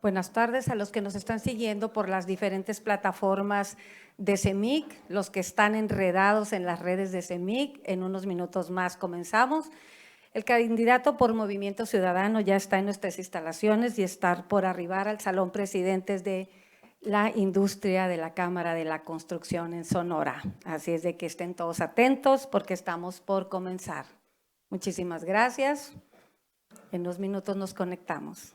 Buenas tardes a los que nos están siguiendo por las diferentes plataformas de CEMIC, los que están enredados en las redes de CEMIC. En unos minutos más comenzamos. El candidato por Movimiento Ciudadano ya está en nuestras instalaciones y está por arribar al Salón Presidentes de la Industria de la Cámara de la Construcción en Sonora. Así es de que estén todos atentos porque estamos por comenzar. Muchísimas gracias. En unos minutos nos conectamos.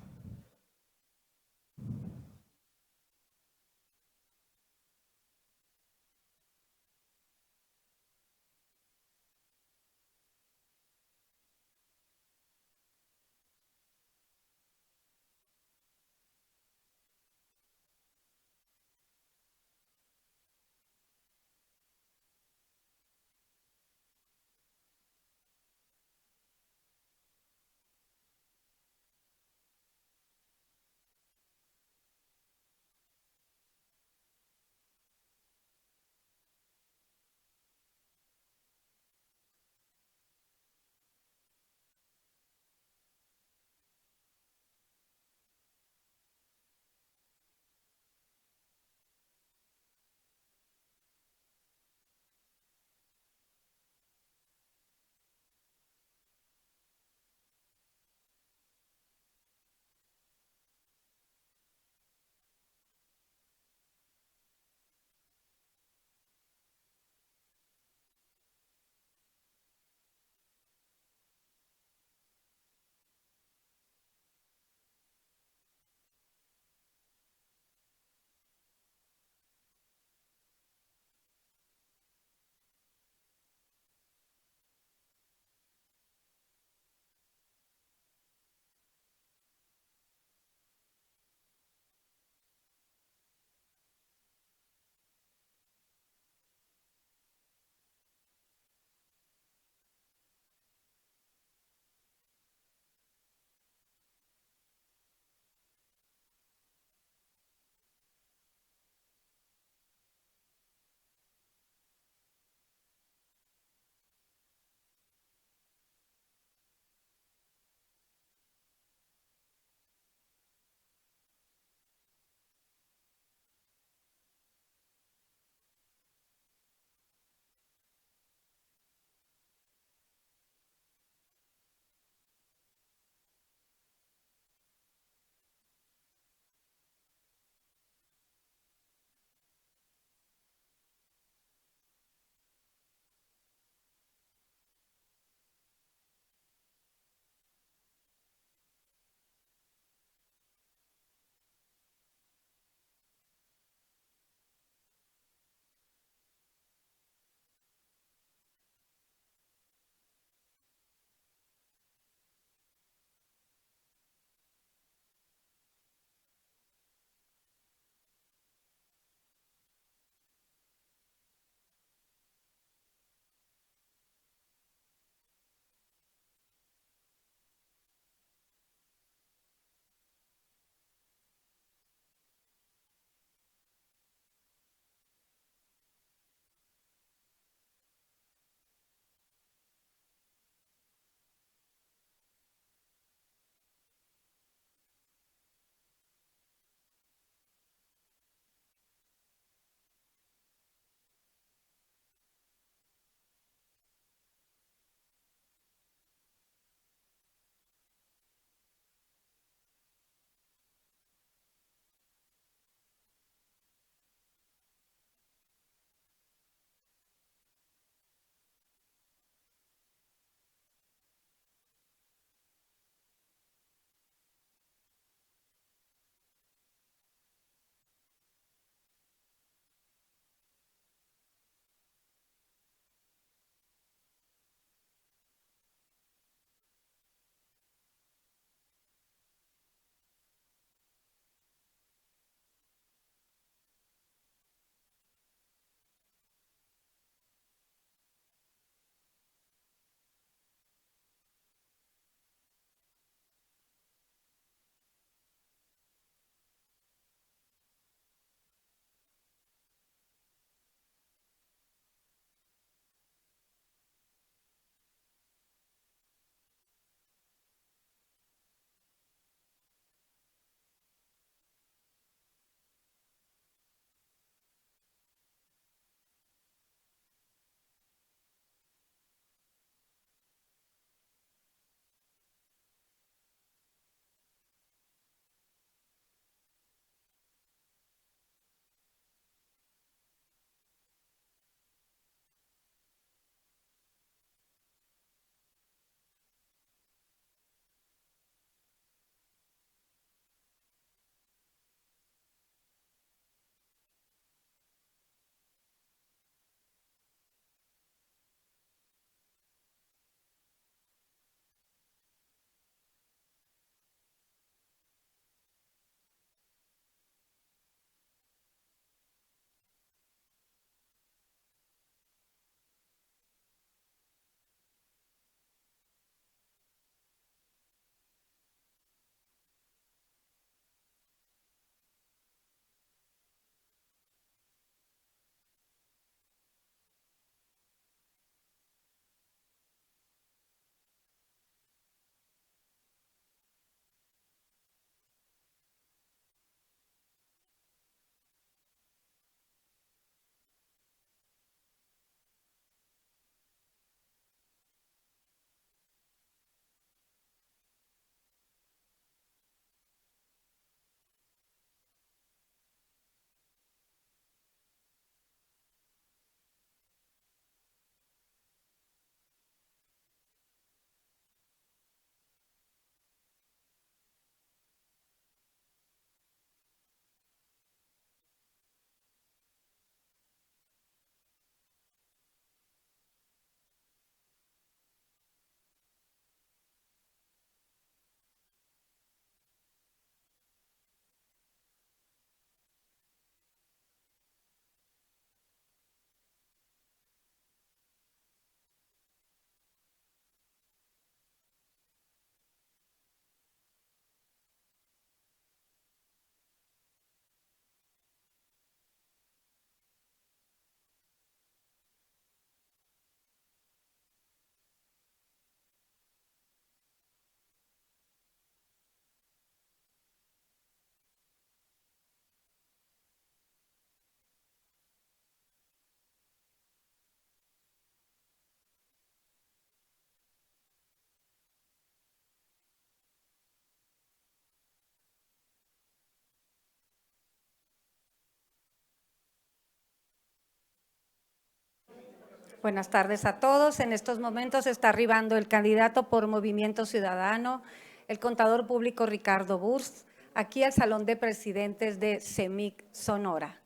Buenas tardes a todos. En estos momentos está arribando el candidato por Movimiento Ciudadano, el contador público Ricardo Burs, aquí al Salón de Presidentes de CEMIC Sonora.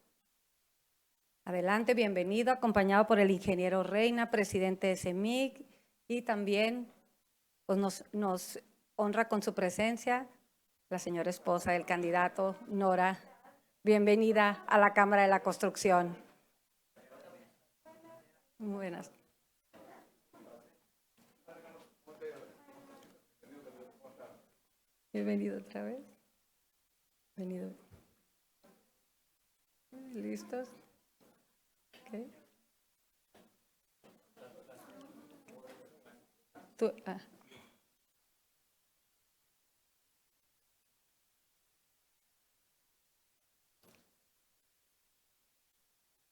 Adelante, bienvenido, acompañado por el ingeniero Reina, presidente de CEMIC, y también pues, nos honra con su presencia la señora esposa del candidato, Nora. Bienvenida a la Cámara de la Construcción. Muy buenas. Bienvenido otra vez. Bienvenido. ¿Listos? Okay.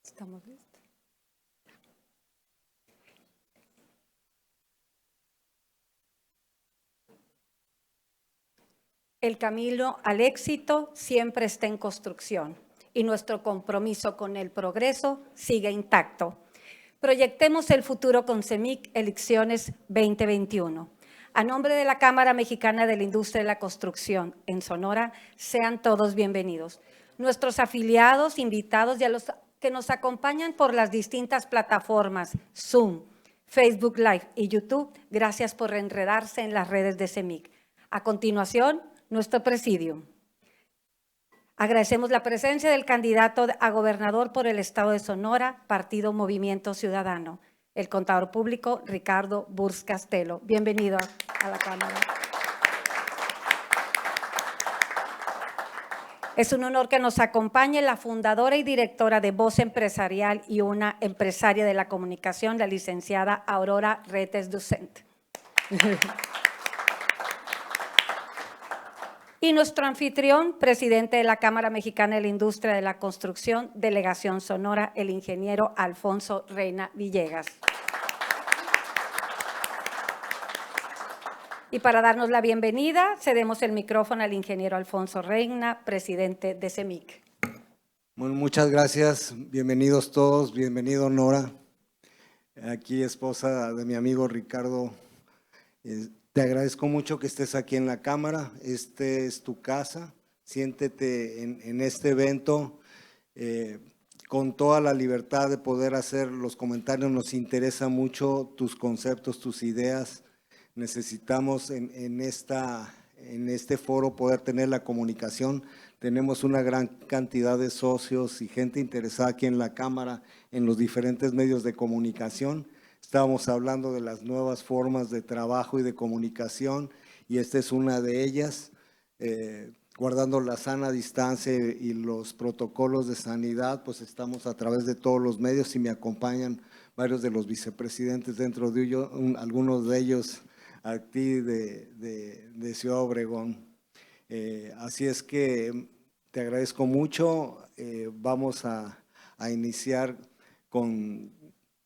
¿Estamos listos? El camino al éxito siempre está en construcción y nuestro compromiso con el progreso sigue intacto. Proyectemos el futuro con CEMIC Elecciones 2021. A nombre de la Cámara Mexicana de la Industria de la Construcción en Sonora, sean todos bienvenidos. Nuestros afiliados, invitados y a los que nos acompañan por las distintas plataformas Zoom, Facebook Live y YouTube, gracias por enredarse en las redes de CEMIC. A continuación, nuestro presidium. Agradecemos la presencia del candidato a gobernador por el Estado de Sonora, Partido Movimiento Ciudadano, el contador público Ricardo Burs Castelo. Bienvenido a la Cámara. Es un honor que nos acompañe la fundadora y directora de Voz Empresarial y una empresaria de la comunicación, la licenciada Aurora Retes Ducent. Y nuestro anfitrión, presidente de la Cámara Mexicana de la Industria de la Construcción, Delegación Sonora, el ingeniero Alfonso Reina Villegas. Y para darnos la bienvenida, cedemos el micrófono al ingeniero Alfonso Reina, presidente de CEMIC. Bueno, muchas gracias, bienvenidos todos, bienvenido Nora, aquí esposa de mi amigo Ricardo. Te agradezco mucho que estés aquí en la Cámara, este es tu casa, siéntete en este evento con toda la libertad de poder hacer los comentarios, nos interesa mucho tus conceptos, tus ideas, necesitamos en este foro poder tener la comunicación, tenemos una gran cantidad de socios y gente interesada aquí en la Cámara, en los diferentes medios de comunicación. Estábamos hablando de las nuevas formas de trabajo y de comunicación y esta es una de ellas, guardando la sana distancia y los protocolos de sanidad, pues estamos a través de todos los medios y me acompañan varios de los vicepresidentes dentro de ellos, algunos de ellos aquí de Ciudad Obregón. Así es que te agradezco mucho, vamos a iniciar con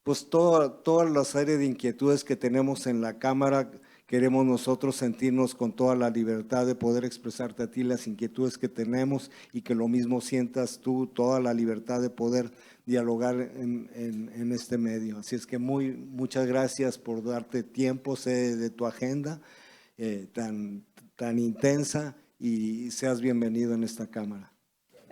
pues toda la serie de inquietudes que tenemos en la Cámara. Queremos nosotros sentirnos con toda la libertad de poder expresarte a ti las inquietudes que tenemos y que lo mismo sientas tú, toda la libertad de poder dialogar en este medio. Así es que muchas gracias por darte tiempo, sé de tu agenda tan intensa y seas bienvenido en esta Cámara.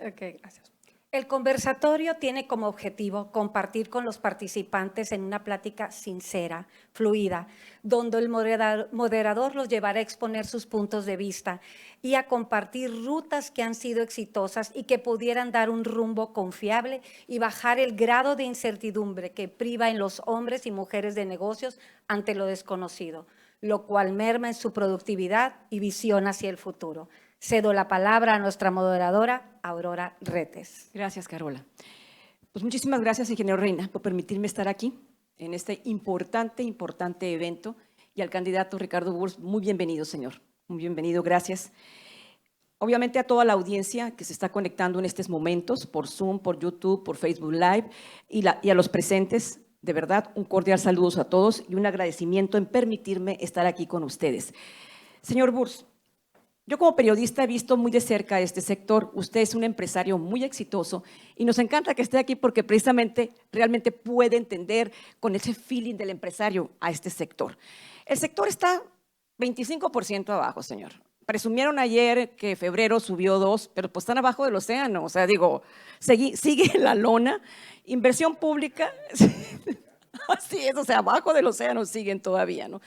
Ok, gracias. El conversatorio tiene como objetivo compartir con los participantes en una plática sincera, fluida, donde el moderador los llevará a exponer sus puntos de vista y a compartir rutas que han sido exitosas y que pudieran dar un rumbo confiable y bajar el grado de incertidumbre que priva en los hombres y mujeres de negocios ante lo desconocido, lo cual merma en su productividad y visión hacia el futuro. Cedo la palabra a nuestra moderadora, Aurora Retes. Gracias, Carola. Pues muchísimas gracias, ingeniero Reina, por permitirme estar aquí en este importante evento y al candidato Ricardo Burs, muy bienvenido, señor. Muy bienvenido, gracias. Obviamente a toda la audiencia que se está conectando en estos momentos por Zoom, por YouTube, por Facebook Live y a los presentes, de verdad, un cordial saludo a todos y un agradecimiento en permitirme estar aquí con ustedes. Señor Burs, Yo como periodista he visto muy de cerca este sector. Usted es un empresario muy exitoso y nos encanta que esté aquí porque precisamente realmente puede entender con ese feeling del empresario a este sector. El sector está 25% abajo, señor. Presumieron ayer que febrero subió 2, pero pues están abajo del océano. O sea, digo, sigue en la lona. Inversión pública, así es, o sea, abajo del océano siguen todavía, ¿no?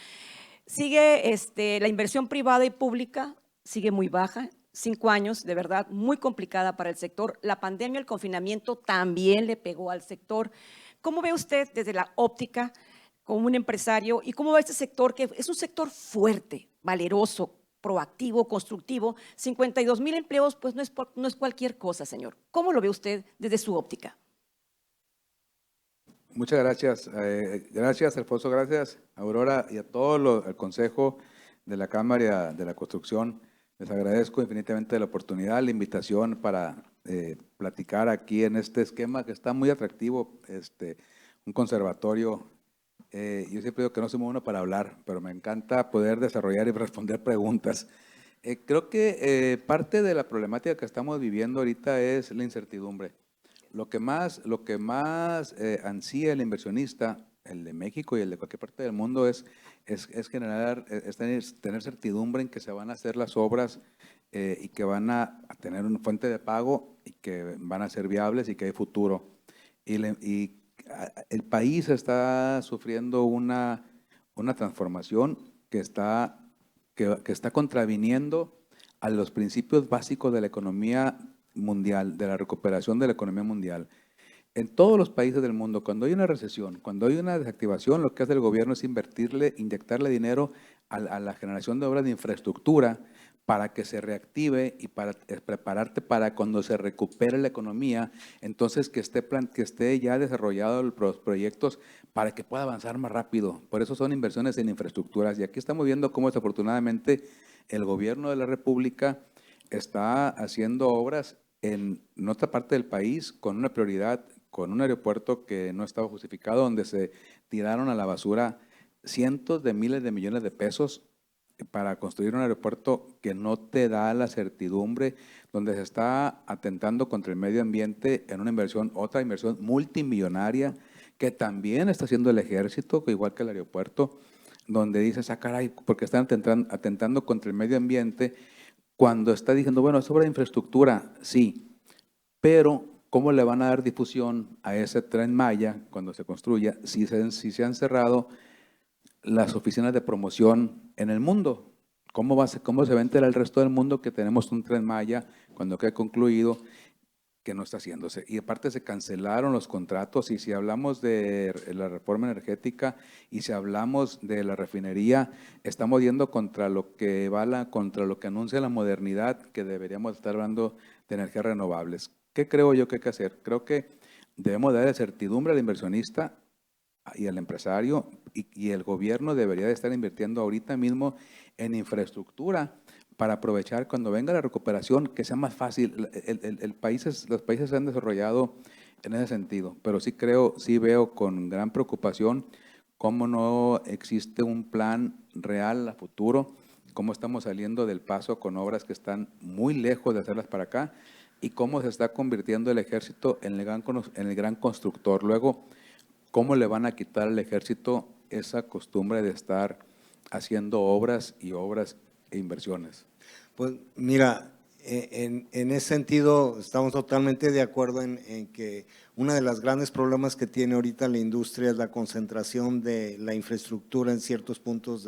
Sigue la inversión privada y pública, sigue muy baja, 5 años, de verdad, muy complicada para el sector. La pandemia, el confinamiento también le pegó al sector. ¿Cómo ve usted desde la óptica como un empresario y cómo ve este sector que es un sector fuerte, valeroso, proactivo, constructivo? 52,000 empleos, pues no es cualquier cosa, señor. ¿Cómo lo ve usted desde su óptica? Muchas gracias. Gracias, Alfonso, gracias, Aurora, y a todo el Consejo de la Cámara de la Construcción. Les agradezco infinitamente la oportunidad, la invitación para platicar aquí en este esquema que está muy atractivo, un conservatorio. Yo siempre digo que no soy muy bueno para hablar, pero me encanta poder desarrollar y responder preguntas. Creo que parte de la problemática que estamos viviendo ahorita es la incertidumbre. Lo que más ansía el inversionista, el de México y el de cualquier parte del mundo, es tener certidumbre en que se van a hacer las obras y que van a tener una fuente de pago y que van a ser viables y que hay futuro. El país está sufriendo una transformación que está contraviniendo a los principios básicos de la economía mundial, de la recuperación de la economía mundial. En todos los países del mundo, cuando hay una recesión, cuando hay una desactivación, lo que hace el gobierno es inyectarle dinero a la generación de obras de infraestructura para que se reactive y para prepararte para cuando se recupere la economía, entonces que esté ya desarrollado los proyectos para que pueda avanzar más rápido. Por eso son inversiones en infraestructuras. Y aquí estamos viendo cómo desafortunadamente el gobierno de la República está haciendo obras en otra parte del país con una prioridad, con un aeropuerto que no estaba justificado, donde se tiraron a la basura cientos de miles de millones de pesos para construir un aeropuerto que no te da la certidumbre, donde se está atentando contra el medio ambiente en una inversión, otra inversión multimillonaria que también está haciendo el ejército, igual que el aeropuerto, donde dices, caray, porque están atentando contra el medio ambiente, cuando está diciendo, bueno, es obra de infraestructura, sí, pero ¿cómo le van a dar difusión a ese Tren Maya cuando se construya si se han cerrado las oficinas de promoción en el mundo? ¿Cómo se va a enterar el resto del mundo que tenemos un Tren Maya cuando quede concluido que no está haciéndose? Y aparte se cancelaron los contratos, y si hablamos de la reforma energética y si hablamos de la refinería, estamos yendo contra lo que anuncia la modernidad, que deberíamos estar hablando de energías renovables. ¿Qué creo yo que hay que hacer? Creo que debemos dar certidumbre al inversionista y al empresario, y el gobierno debería de estar invirtiendo ahorita mismo en infraestructura para aprovechar cuando venga la recuperación, que sea más fácil. Los países se han desarrollado en ese sentido, pero sí veo con gran preocupación cómo no existe un plan real a futuro, cómo estamos saliendo del paso con obras que están muy lejos de hacerlas para acá, y cómo se está convirtiendo el ejército en el gran constructor. Luego, ¿cómo le van a quitar al ejército esa costumbre de estar haciendo obras e inversiones? Pues mira, en ese sentido estamos totalmente de acuerdo en que uno de los grandes problemas que tiene ahorita la industria es la concentración de la infraestructura en ciertos puntos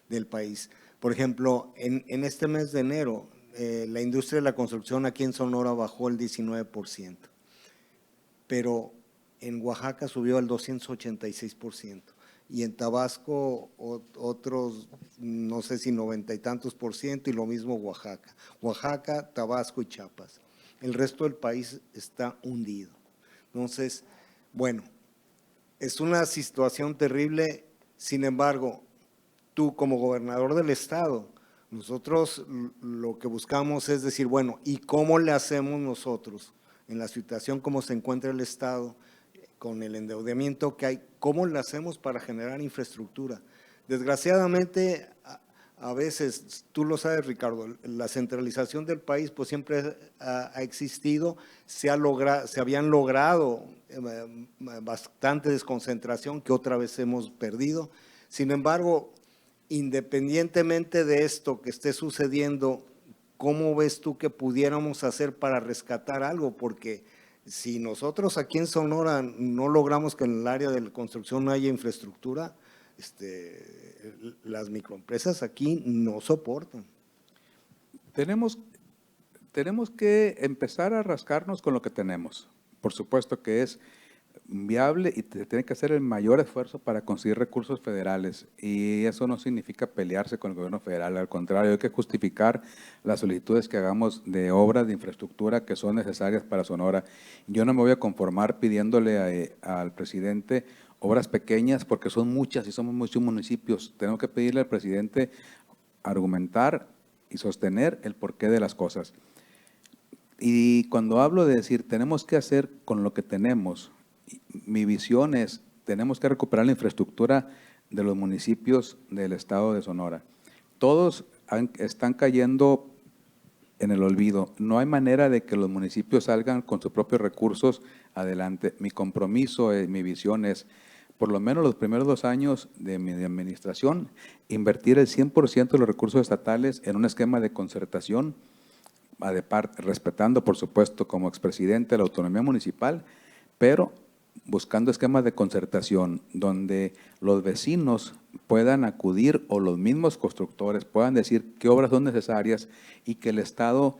del país. Por ejemplo, en este mes de enero, la industria de la construcción aquí en Sonora bajó el 19%, pero en Oaxaca subió al 286%. Y en Tabasco otros, no sé si 90 y tantos %, y lo mismo Oaxaca. Oaxaca, Tabasco y Chiapas. El resto del país está hundido. Entonces, bueno, es una situación terrible. Sin embargo, tú como gobernador del estado, nosotros lo que buscamos es decir, bueno, ¿y cómo le hacemos nosotros en la situación como se encuentra el estado, con el endeudamiento que hay, cómo lo hacemos para generar infraestructura? Desgraciadamente, a veces, tú lo sabes, Ricardo, la centralización del país pues siempre ha existido, se habían logrado bastante desconcentración que otra vez hemos perdido. Sin embargo, independientemente de esto que esté sucediendo, ¿cómo ves tú que pudiéramos hacer para rescatar algo? Porque si nosotros aquí en Sonora no logramos que en el área de la construcción no haya infraestructura, las microempresas aquí no soportan. Tenemos que empezar a rascarnos con lo que tenemos. Por supuesto que es viable y tiene que hacer el mayor esfuerzo para conseguir recursos federales, y eso no significa pelearse con el gobierno federal, al contrario, hay que justificar las solicitudes que hagamos de obras de infraestructura que son necesarias para Sonora. Yo no me voy a conformar pidiéndole al presidente obras pequeñas porque son muchas y somos muchos municipios. Tenemos que pedirle al presidente argumentar y sostener el porqué de las cosas. Y cuando hablo de decir tenemos que hacer con lo que tenemos, mi visión es, tenemos que recuperar la infraestructura de los municipios del estado de Sonora. Todos están cayendo en el olvido. No hay manera de que los municipios salgan con sus propios recursos adelante. Mi compromiso, mi visión es, por lo menos los primeros 2 años de mi administración, invertir el 100% de los recursos estatales en un esquema de concertación, respetando, por supuesto, como expresidente la autonomía municipal, pero buscando esquemas de concertación donde los vecinos puedan acudir o los mismos constructores puedan decir qué obras son necesarias y que el Estado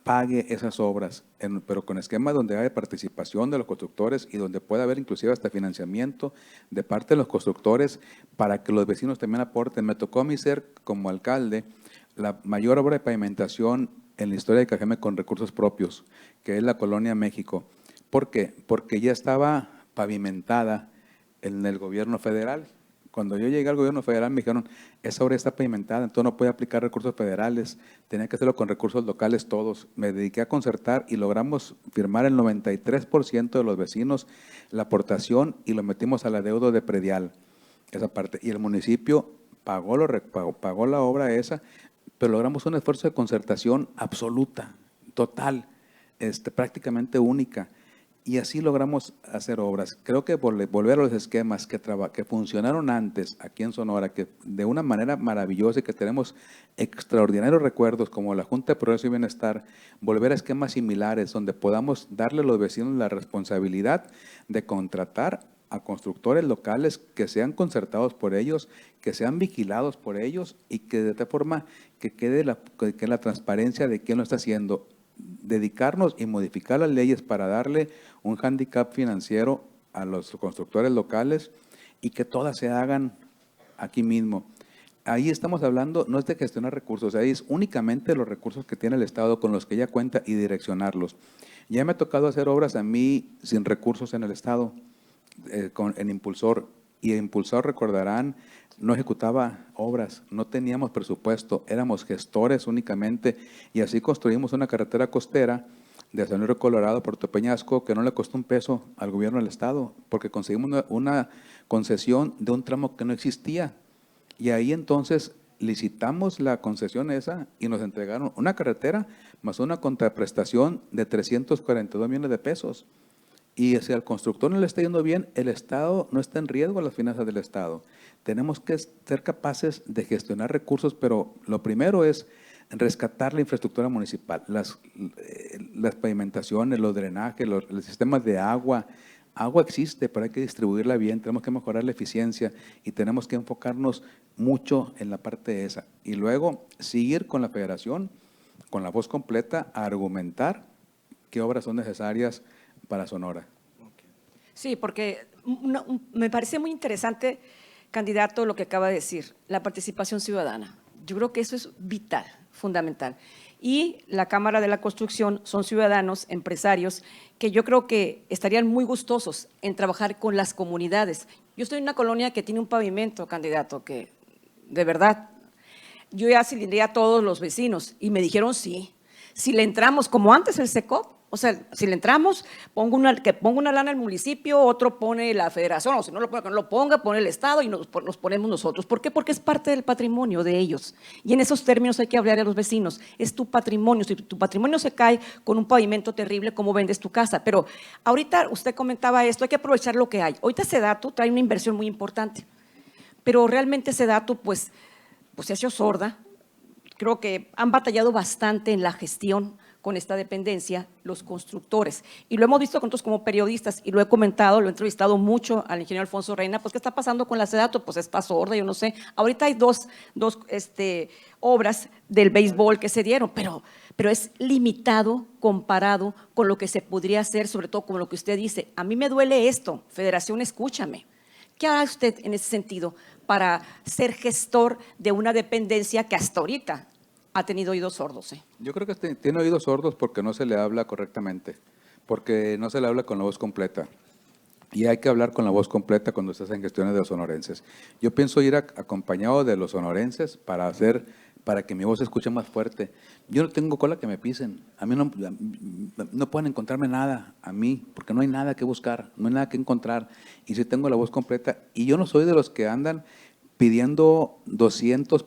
pague esas obras, pero con esquemas donde haya participación de los constructores y donde pueda haber inclusive hasta financiamiento de parte de los constructores para que los vecinos también aporten. Me tocó a mí ser, como alcalde, la mayor obra de pavimentación en la historia de Cajeme con recursos propios, que es la Colonia México. ¿Por qué? Porque ya estaba pavimentada en el gobierno federal. Cuando yo llegué al gobierno federal me dijeron, esa obra está pavimentada, entonces no puede aplicar recursos federales, tenía que hacerlo con recursos locales todos. Me dediqué a concertar y logramos firmar el 93% de los vecinos la aportación y lo metimos al adeudo de predial, esa parte. Y el municipio pagó la obra esa, pero logramos un esfuerzo de concertación absoluta, total, prácticamente única. Y así logramos hacer obras. Creo que volver a los esquemas que funcionaron antes aquí en Sonora, que de una manera maravillosa y que tenemos extraordinarios recuerdos como la Junta de Progreso y Bienestar, volver a esquemas similares donde podamos darle a los vecinos la responsabilidad de contratar a constructores locales que sean concertados por ellos, que sean vigilados por ellos y que de tal forma que quede la transparencia de quién lo está haciendo. Dedicarnos y modificar las leyes para darle un hándicap financiero a los constructores locales y que todas se hagan aquí mismo. Ahí estamos hablando, no es de gestionar recursos, ahí es únicamente los recursos que tiene el Estado con los que ella cuenta y direccionarlos. Ya me ha tocado hacer obras a mí sin recursos en el Estado, en Impulsor, y Impulsor, recordarán, no ejecutaba obras, no teníamos presupuesto, éramos gestores únicamente, y así construimos una carretera costera de San Luis Río Colorado a Puerto Peñasco que no le costó un peso al gobierno del Estado, porque conseguimos una concesión de un tramo que no existía, y ahí entonces licitamos la concesión esa y nos entregaron una carretera más una contraprestación de 342 millones de pesos. Y si al constructor no le está yendo bien, el Estado no está en riesgo, las finanzas del Estado. Tenemos que ser capaces de gestionar recursos, pero lo primero es rescatar la infraestructura municipal, las pavimentaciones, los drenajes, los sistemas de agua. Agua existe, pero hay que distribuirla bien, tenemos que mejorar la eficiencia y tenemos que enfocarnos mucho en la parte esa. Y luego seguir con la federación, con la voz completa, a argumentar qué obras son necesarias para Sonora. Sí, porque me parece muy interesante, candidato, lo que acaba de decir, la participación ciudadana. Yo creo que eso es vital, fundamental. Y la Cámara de la Construcción son ciudadanos, empresarios, que yo creo que estarían muy gustosos en trabajar con las comunidades. Yo estoy en una colonia que tiene un pavimento, candidato, que de verdad, yo ya cilindré a todos los vecinos y me dijeron sí. Si le entramos, como antes el SECOP, O sea, si le entramos, que ponga una lana el municipio, otro pone la federación, o si no lo pone, que no lo ponga, pone el Estado y nos ponemos nosotros. ¿Por qué? Porque es parte del patrimonio de ellos. Y en esos términos hay que hablar a los vecinos. Es tu patrimonio. Si tu patrimonio se cae con un pavimento terrible, ¿cómo vendes tu casa? Pero ahorita usted comentaba esto, hay que aprovechar lo que hay. Ahorita Sedatu trae una inversión muy importante, pero realmente Sedatu pues se ha hecho sorda. Creo que han batallado bastante en la gestión con esta dependencia los constructores. Y lo hemos visto nosotros como periodistas, y lo he comentado, lo he entrevistado mucho al ingeniero Alfonso Reina, pues ¿qué está pasando con la Sedatu? Pues está sorda, yo no sé. Ahorita hay dos obras del béisbol que se dieron, pero es limitado comparado con lo que se podría hacer, sobre todo con lo que usted dice. A mí me duele esto, Federación, escúchame. ¿Qué hará usted en ese sentido para ser gestor de una dependencia que hasta ahorita ha tenido oídos sordos? Yo creo que tiene oídos sordos porque no se le habla correctamente, porque no se le habla con la voz completa. Y hay que hablar con la voz completa cuando estás en gestiones de los sonorenses. Yo pienso ir acompañado de los sonorenses para que mi voz se escuche más fuerte. Yo no tengo cola que me pisen. A mí no pueden encontrarme nada, a mí, porque no hay nada que buscar, no hay nada que encontrar. Y si tengo la voz completa, y yo no soy de los que andan pidiendo 200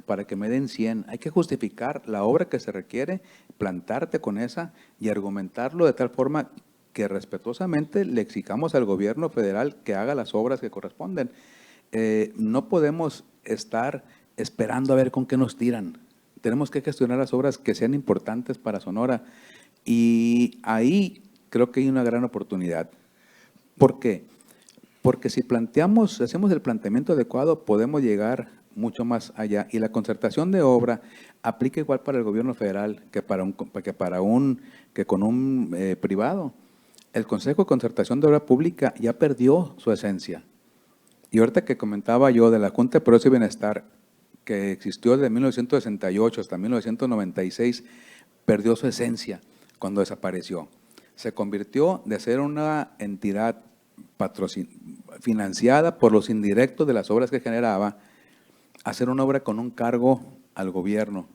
para que me den 100. Hay que justificar la obra que se requiere, plantarte con esa y argumentarlo de tal forma que respetuosamente le exijamos al gobierno federal que haga las obras que corresponden. No podemos estar esperando a ver con qué nos tiran. Tenemos que gestionar las obras que sean importantes para Sonora, y ahí creo que hay una gran oportunidad. ¿Por qué? Porque si hacemos el planteamiento adecuado, podemos llegar mucho más allá. Y la concertación de obra aplica igual para el gobierno federal que con un privado. El Consejo de Concertación de Obra Pública ya perdió su esencia. Y ahorita que comentaba yo de la Junta de Progreso y Bienestar, que existió desde 1968 hasta 1996, perdió su esencia cuando desapareció. Se convirtió de ser una entidad financiada por los indirectos de las obras que generaba, a hacer una obra con un cargo al gobierno.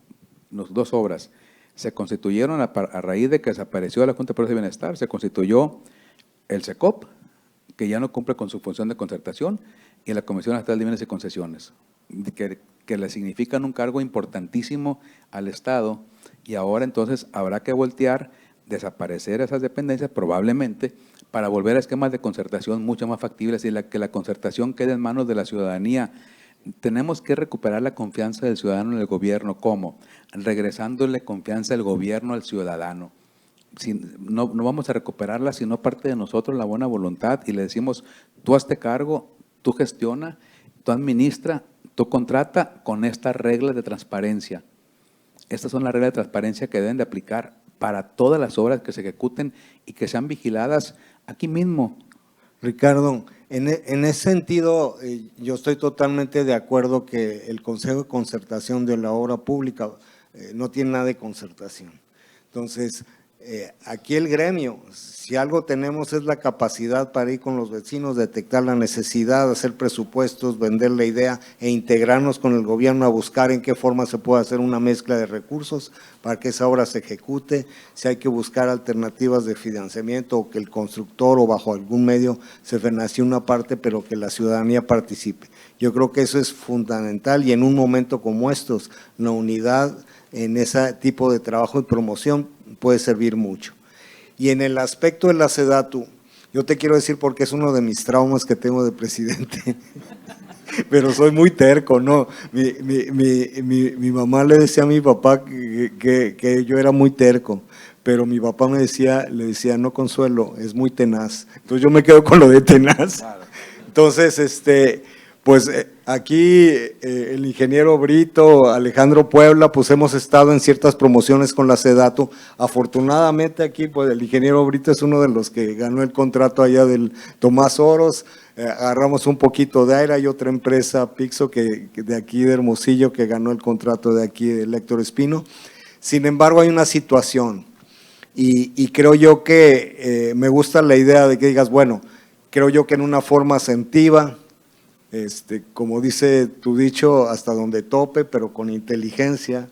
Las dos obras se constituyeron a raíz de que desapareció la Junta de Progreso y Bienestar, se constituyó el SECOP, que ya no cumple con su función de concertación, y la Comisión Estatal de Bienes y Concesiones, que le significan un cargo importantísimo al Estado, y ahora entonces habrá que voltear, desaparecer esas dependencias probablemente, para volver a esquemas de concertación mucho más factibles y que la concertación quede en manos de la ciudadanía. Tenemos que recuperar la confianza del ciudadano en el gobierno. ¿Cómo? Regresándole confianza del gobierno al ciudadano. No vamos a recuperarla si no parte de nosotros la buena voluntad y le decimos, tú hazte cargo, tú gestiona, tú administra, tú contrata con estas reglas de transparencia. Estas son las reglas de transparencia que deben de aplicar para todas las obras que se ejecuten y que sean vigiladas aquí mismo. Ricardo, en ese sentido, yo estoy totalmente de acuerdo que el Consejo de Concertación de la Obra Pública no tiene nada de concertación. Entonces, aquí el gremio, si algo tenemos es la capacidad para ir con los vecinos, detectar la necesidad, hacer presupuestos, vender la idea e integrarnos con el gobierno a buscar en qué forma se puede hacer una mezcla de recursos para que esa obra se ejecute, si hay que buscar alternativas de financiamiento o que el constructor o bajo algún medio se financie una parte, pero que la ciudadanía participe. Yo creo que eso es fundamental y en un momento como estos, la unidad en ese tipo de trabajo y promoción puede servir mucho. Y en el aspecto de la Sedatu, yo te quiero decir porque es uno de mis traumas que tengo de presidente, pero soy muy terco, ¿no? Mi mamá le decía a mi papá que yo era muy terco, pero mi papá le decía, no, Consuelo, es muy tenaz. Entonces yo me quedo con lo de tenaz. Entonces, pues aquí el ingeniero Brito, Alejandro Puebla, pues hemos estado en ciertas promociones con la Sedatu. Afortunadamente aquí, pues el ingeniero Brito es uno de los que ganó el contrato allá del Tomás Oros. Agarramos un poquito de aire, hay otra empresa, Pixo, que de aquí de Hermosillo, que ganó el contrato de aquí de Héctor Espino. Sin embargo, hay una situación y creo yo que me gusta la idea de que digas, bueno, creo yo que en una forma asentiva, como dice tu dicho, hasta donde tope, pero con inteligencia,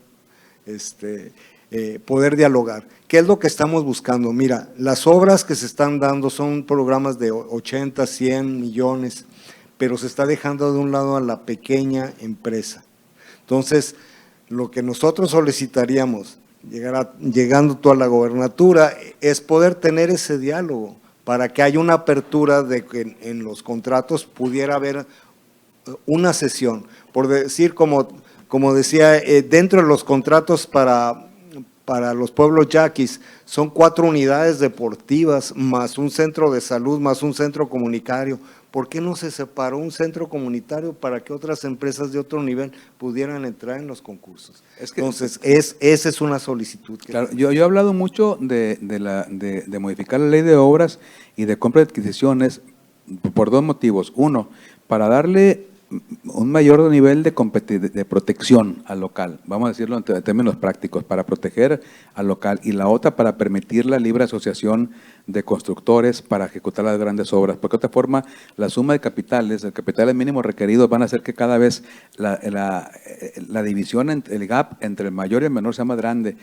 poder dialogar. ¿Qué es lo que estamos buscando? Mira, las obras que se están dando son programas de 80, 100 millones, pero se está dejando de un lado a la pequeña empresa. Entonces, lo que nosotros solicitaríamos, llegando tú a la gobernatura, es poder tener ese diálogo para que haya una apertura de que en los contratos pudiera haber una sesión. Por decir, como decía, dentro de los contratos para los pueblos yaquis, son 4 unidades deportivas, más un centro de salud, más un centro comunitario. ¿Por qué no se separó un centro comunitario para que otras empresas de otro nivel pudieran entrar en los concursos? Entonces, esa es una solicitud. Claro, yo he hablado mucho de modificar la ley de obras y de compra de adquisiciones por 2 motivos. Uno, para darle un mayor nivel de protección al local, vamos a decirlo en términos prácticos, para proteger al local, y la otra para permitir la libre asociación de constructores para ejecutar las grandes obras, porque de otra forma la suma de capitales, el capital mínimo requerido, van a hacer que cada vez la división, el gap entre el mayor y el menor sea más grande.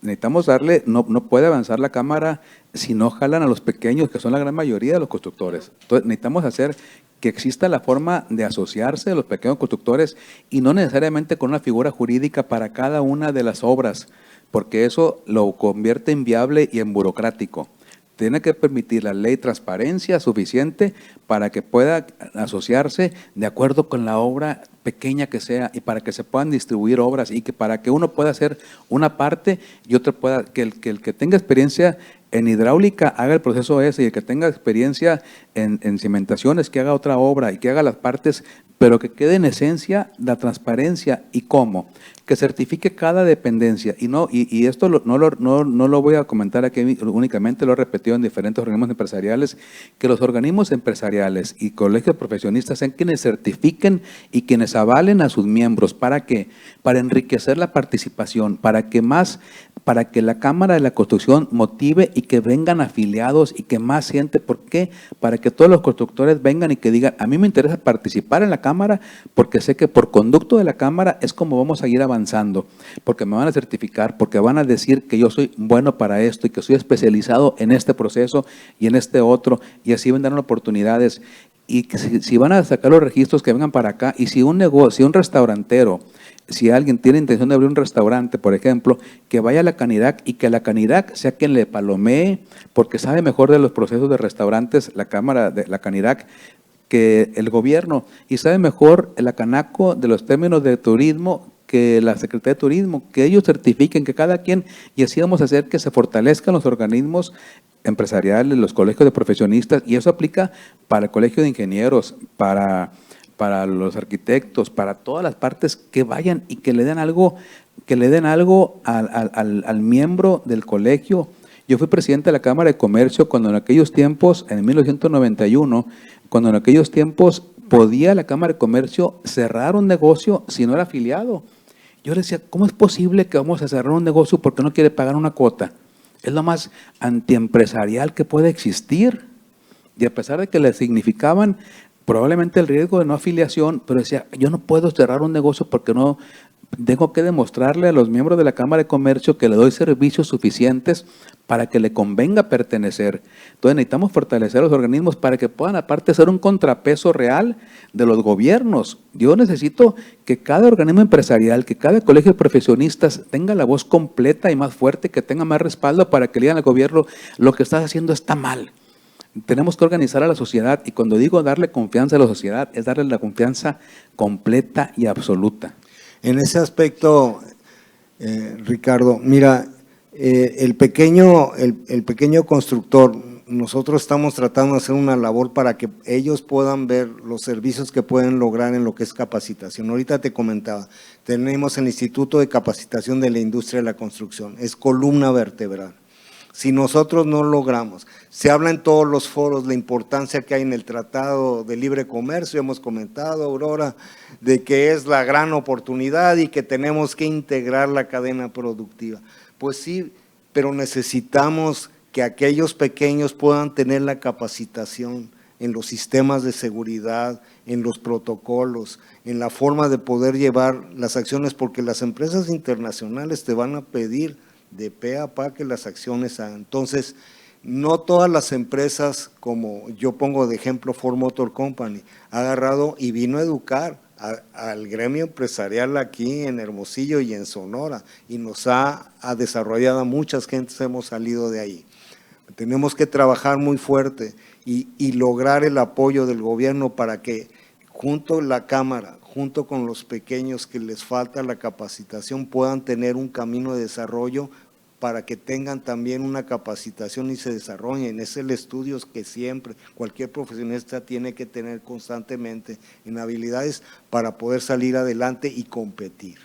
Necesitamos darle, no puede avanzar la Cámara si no jalan a los pequeños, que son la gran mayoría de los constructores. Entonces necesitamos hacer que exista la forma de asociarse de los pequeños constructores y no necesariamente con una figura jurídica para cada una de las obras, porque eso lo convierte en viable y en burocrático. Tiene que permitir la ley transparencia suficiente para que pueda asociarse de acuerdo con la obra pequeña que sea, y para que se puedan distribuir obras, y que para que uno pueda hacer una parte y otro pueda, que el que tenga experiencia en hidráulica haga el proceso ese, y el que tenga experiencia en cimentaciones que haga otra obra y que haga las partes, pero que quede en esencia la transparencia. ¿Y cómo? Que certifique cada dependencia, y esto no lo voy a comentar aquí únicamente, lo he repetido en diferentes organismos empresariales, que los organismos empresariales y colegios profesionistas sean quienes certifiquen y quienes avalen a sus miembros. ¿Para qué? Para enriquecer la participación, para que la Cámara de la Construcción motive y que vengan afiliados y que más gente. ¿Por qué? Para que todos los constructores vengan y que digan, a mí me interesa participar en la Cámara porque sé que por conducto de la Cámara es como vamos a ir avanzando, porque me van a certificar, porque van a decir que yo soy bueno para esto y que soy especializado en este proceso y en este otro, y así vendrán oportunidades. Y que si van a sacar los registros, que vengan para acá. Y si un restaurantero, si alguien tiene intención de abrir un restaurante, por ejemplo, que vaya a la Canirac y que la Canirac sea quien le palomee, porque sabe mejor de los procesos de restaurantes la Cámara de la Canirac que el gobierno, y sabe mejor la Canaco de los términos de turismo que la Secretaría de Turismo, que ellos certifiquen, que cada quien, y así vamos a hacer que se fortalezcan los organismos empresariales, los colegios de profesionistas, y eso aplica para el colegio de ingenieros, para los arquitectos, para todas las partes, que vayan y que le den algo al miembro del colegio. Yo fui presidente de la Cámara de Comercio cuando en aquellos tiempos, en 1991, cuando en aquellos tiempos podía la Cámara de Comercio cerrar un negocio si no era afiliado. Yo le decía, ¿cómo es posible que vamos a cerrar un negocio porque no quiere pagar una cuota? Es lo más antiempresarial que puede existir. Y a pesar de que le significaban probablemente el riesgo de no afiliación, pero decía, yo no puedo cerrar un negocio porque no tengo que demostrarle a los miembros de la Cámara de Comercio que le doy servicios suficientes para que le convenga pertenecer. Entonces necesitamos fortalecer los organismos para que puedan aparte ser un contrapeso real de los gobiernos. Yo necesito que cada organismo empresarial, que cada colegio de profesionistas tenga la voz completa y más fuerte, que tenga más respaldo para que le digan al gobierno, lo que estás haciendo está mal. Tenemos que organizar a la sociedad, y cuando digo darle confianza a la sociedad, es darle la confianza completa y absoluta. En ese aspecto, Ricardo, mira, el pequeño constructor, nosotros estamos tratando de hacer una labor para que ellos puedan ver los servicios que pueden lograr en lo que es capacitación. Ahorita te comentaba, tenemos el Instituto de Capacitación de la Industria de la Construcción, es columna vertebral. Si nosotros no logramos, se habla en todos los foros la importancia que hay en el Tratado de Libre Comercio, hemos comentado, Aurora, de que es la gran oportunidad y que tenemos que integrar la cadena productiva. Pues sí, pero necesitamos que aquellos pequeños puedan tener la capacitación en los sistemas de seguridad, en los protocolos, en la forma de poder llevar las acciones, porque las empresas internacionales te van a pedir de pe a pa que las acciones hagan. Entonces, no todas las empresas, como yo pongo de ejemplo Ford Motor Company, ha agarrado y vino a educar al gremio empresarial aquí en Hermosillo y en Sonora, y nos ha desarrollado a muchas gentes, hemos salido de ahí. Tenemos que trabajar muy fuerte y lograr el apoyo del gobierno para que junto a la Cámara, junto con los pequeños que les falta la capacitación, puedan tener un camino de desarrollo para que tengan también una capacitación y se desarrollen. Es el estudio que siempre cualquier profesionista tiene que tener constantemente en habilidades para poder salir adelante y competir.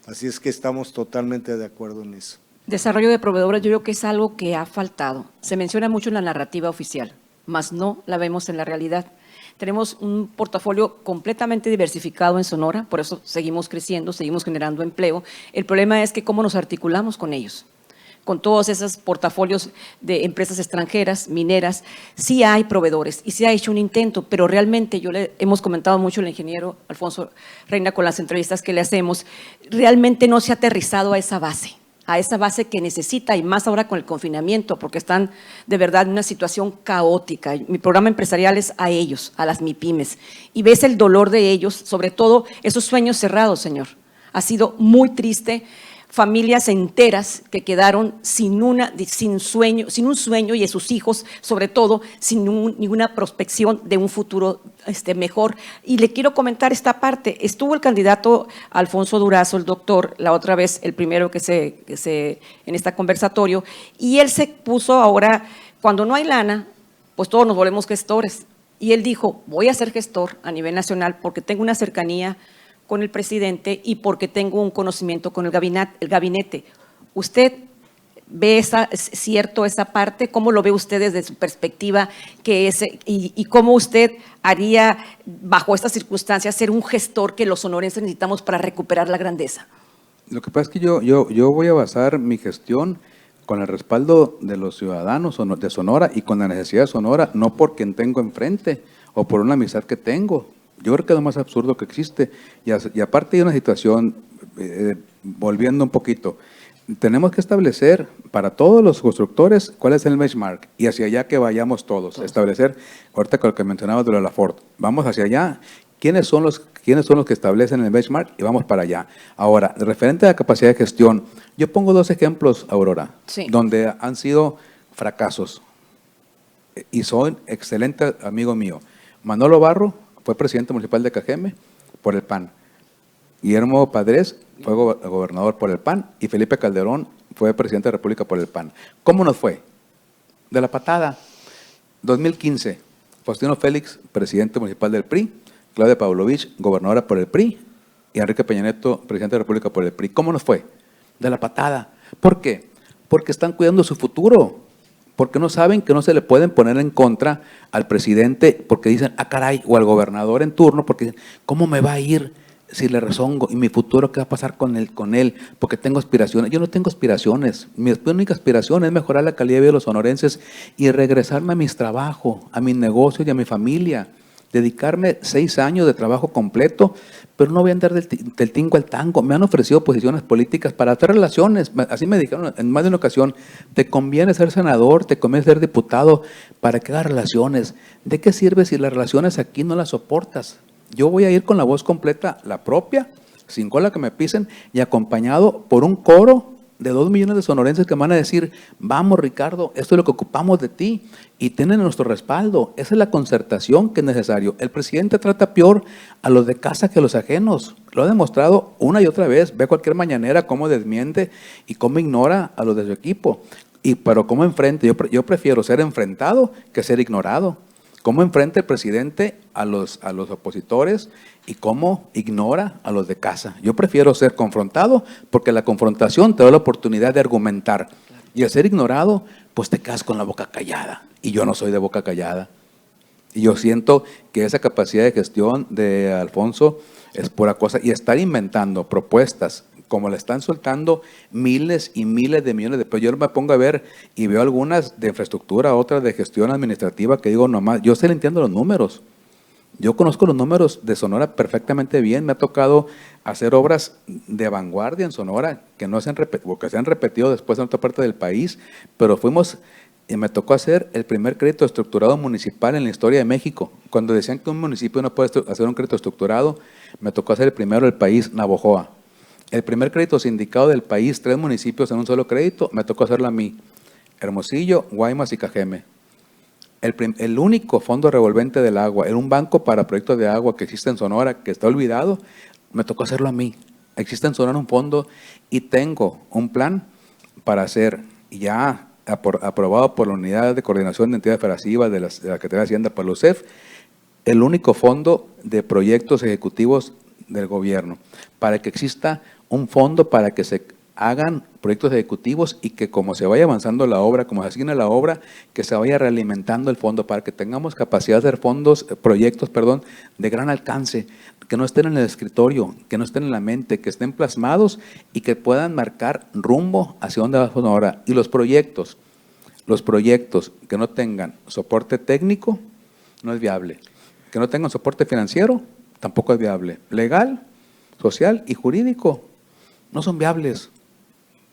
Así es que estamos totalmente de acuerdo en eso. Desarrollo de proveedores, yo creo que es algo que ha faltado. Se menciona mucho en la narrativa oficial, mas no la vemos en la realidad. Tenemos un portafolio completamente diversificado en Sonora, por eso seguimos creciendo, seguimos generando empleo. El problema es que cómo nos articulamos con ellos. Con todos esos portafolios de empresas extranjeras, mineras, sí hay proveedores y sí ha hecho un intento, pero realmente hemos comentado mucho el ingeniero Alfonso Reina con las entrevistas que le hacemos, realmente no se ha aterrizado a esa base que necesita, y más ahora con el confinamiento, porque están de verdad en una situación caótica. Mi programa empresarial es a ellos, a las MIPYMES, y ves el dolor de ellos, sobre todo esos sueños cerrados, señor. Ha sido muy triste. Familias enteras que quedaron sin un sueño, y de sus hijos, sobre todo, sin ninguna prospección de un futuro mejor. Y le quiero comentar esta parte. Estuvo el candidato Alfonso Durazo, el doctor, la otra vez, el primero en este conversatorio, y él se puso ahora, cuando no hay lana, pues todos nos volvemos gestores. Y él dijo, voy a ser gestor a nivel nacional porque tengo una cercanía con el presidente y porque tengo un conocimiento con el gabinete. ¿Usted ve cierto esa parte? ¿Cómo lo ve usted desde su perspectiva? Y cómo usted haría, bajo estas circunstancias, ser un gestor que los sonorenses necesitamos para recuperar la grandeza? Lo que pasa es que yo voy a basar mi gestión con el respaldo de los ciudadanos de Sonora y con la necesidad de Sonora, no por quien tengo enfrente o por una amistad que tengo. Yo creo que es lo más absurdo que existe. Y aparte hay una situación, volviendo un poquito, tenemos que establecer para todos los constructores cuál es el benchmark y hacia allá que vayamos todos. Establecer, ahorita con lo que mencionabas de la Ford, vamos hacia allá. ¿Quiénes son los que establecen el benchmark? Y vamos para allá. Ahora, referente a la capacidad de gestión, yo pongo 2 ejemplos, Aurora, sí, donde han sido fracasos y son excelentes amigos míos. Manolo Barro fue presidente municipal de Cajeme por el PAN. Guillermo Padres fue gobernador por el PAN y Felipe Calderón fue presidente de la República por el PAN. ¿Cómo nos fue? De la patada. 2015, Faustino Félix, presidente municipal del PRI, Claudia Pavlovich, gobernadora por el PRI, y Enrique Peña Nieto, presidente de la República por el PRI. ¿Cómo nos fue? De la patada. ¿Por qué? Porque están cuidando su futuro. Porque no saben que no se le pueden poner en contra al presidente porque dicen, ah caray, o al gobernador en turno, porque dicen, ¿cómo me va a ir si le rezongo? ¿Y mi futuro qué va a pasar con él? Porque tengo aspiraciones. Yo no tengo aspiraciones. Mi única aspiración es mejorar la calidad de vida de los sonorenses y regresarme a mis trabajos, a mis negocios y a mi familia. Dedicarme 6 años de trabajo completo, pero no voy a andar del tingo al tango. Me han ofrecido posiciones políticas para hacer relaciones. Así me dijeron en más de una ocasión, te conviene ser senador, te conviene ser diputado para que hagas relaciones. ¿De qué sirve si las relaciones aquí no las soportas? Yo voy a ir con la voz completa, la propia, sin cola que me pisen, y acompañado por un coro de 2 millones de sonorenses que van a decir, vamos Ricardo, esto es lo que ocupamos de ti, y tienen nuestro respaldo. Esa es la concertación que es necesario. El presidente trata peor a los de casa que a los ajenos. Lo ha demostrado una y otra vez. Ve cualquier mañanera cómo desmiente y cómo ignora a los de su equipo. Pero cómo enfrente, yo prefiero ser enfrentado que ser ignorado. Cómo enfrenta el presidente a los opositores y cómo ignora a los de casa. Yo prefiero ser confrontado porque la confrontación te da la oportunidad de argumentar. Y al ser ignorado, pues te quedas con la boca callada. Y yo no soy de boca callada. Y yo siento que esa capacidad de gestión de Alfonso es pura cosa. Y estar inventando propuestas como le están soltando miles y miles de millones de pesos. Yo me pongo a ver y veo algunas de infraestructura, otras de gestión administrativa, que digo nomás, yo sé, le entiendo los números. Yo conozco los números de Sonora perfectamente bien. Me ha tocado hacer obras de vanguardia en Sonora que no se han repetido, que se han repetido después en otra parte del país, pero me tocó hacer el primer crédito estructurado municipal en la historia de México. Cuando decían que un municipio no puede hacer un crédito estructurado, me tocó hacer el primero del país, Navojoa. El primer crédito sindicado del país, 3 municipios en un solo crédito, me tocó hacerlo a mí. Hermosillo, Guaymas y Cajeme. El único fondo revolvente del agua, era un banco para proyectos de agua que existe en Sonora, que está olvidado, me tocó hacerlo a mí. Existe en Sonora un fondo y tengo un plan para hacer, ya aprobado por la Unidad de Coordinación de Entidades Federativas de la Secretaría de Hacienda, por la UCEF, el único fondo de proyectos ejecutivos del gobierno, para que exista un fondo para que se hagan proyectos ejecutivos y que como se vaya avanzando la obra, como se asigna la obra, que se vaya realimentando el fondo para que tengamos capacidad de hacer proyectos de gran alcance, que no estén en el escritorio, que no estén en la mente, que estén plasmados y que puedan marcar rumbo hacia dónde va Sonora. Y los proyectos que no tengan soporte técnico, no es viable. Que no tengan soporte financiero, tampoco es viable. Legal, social y jurídico, no son viables.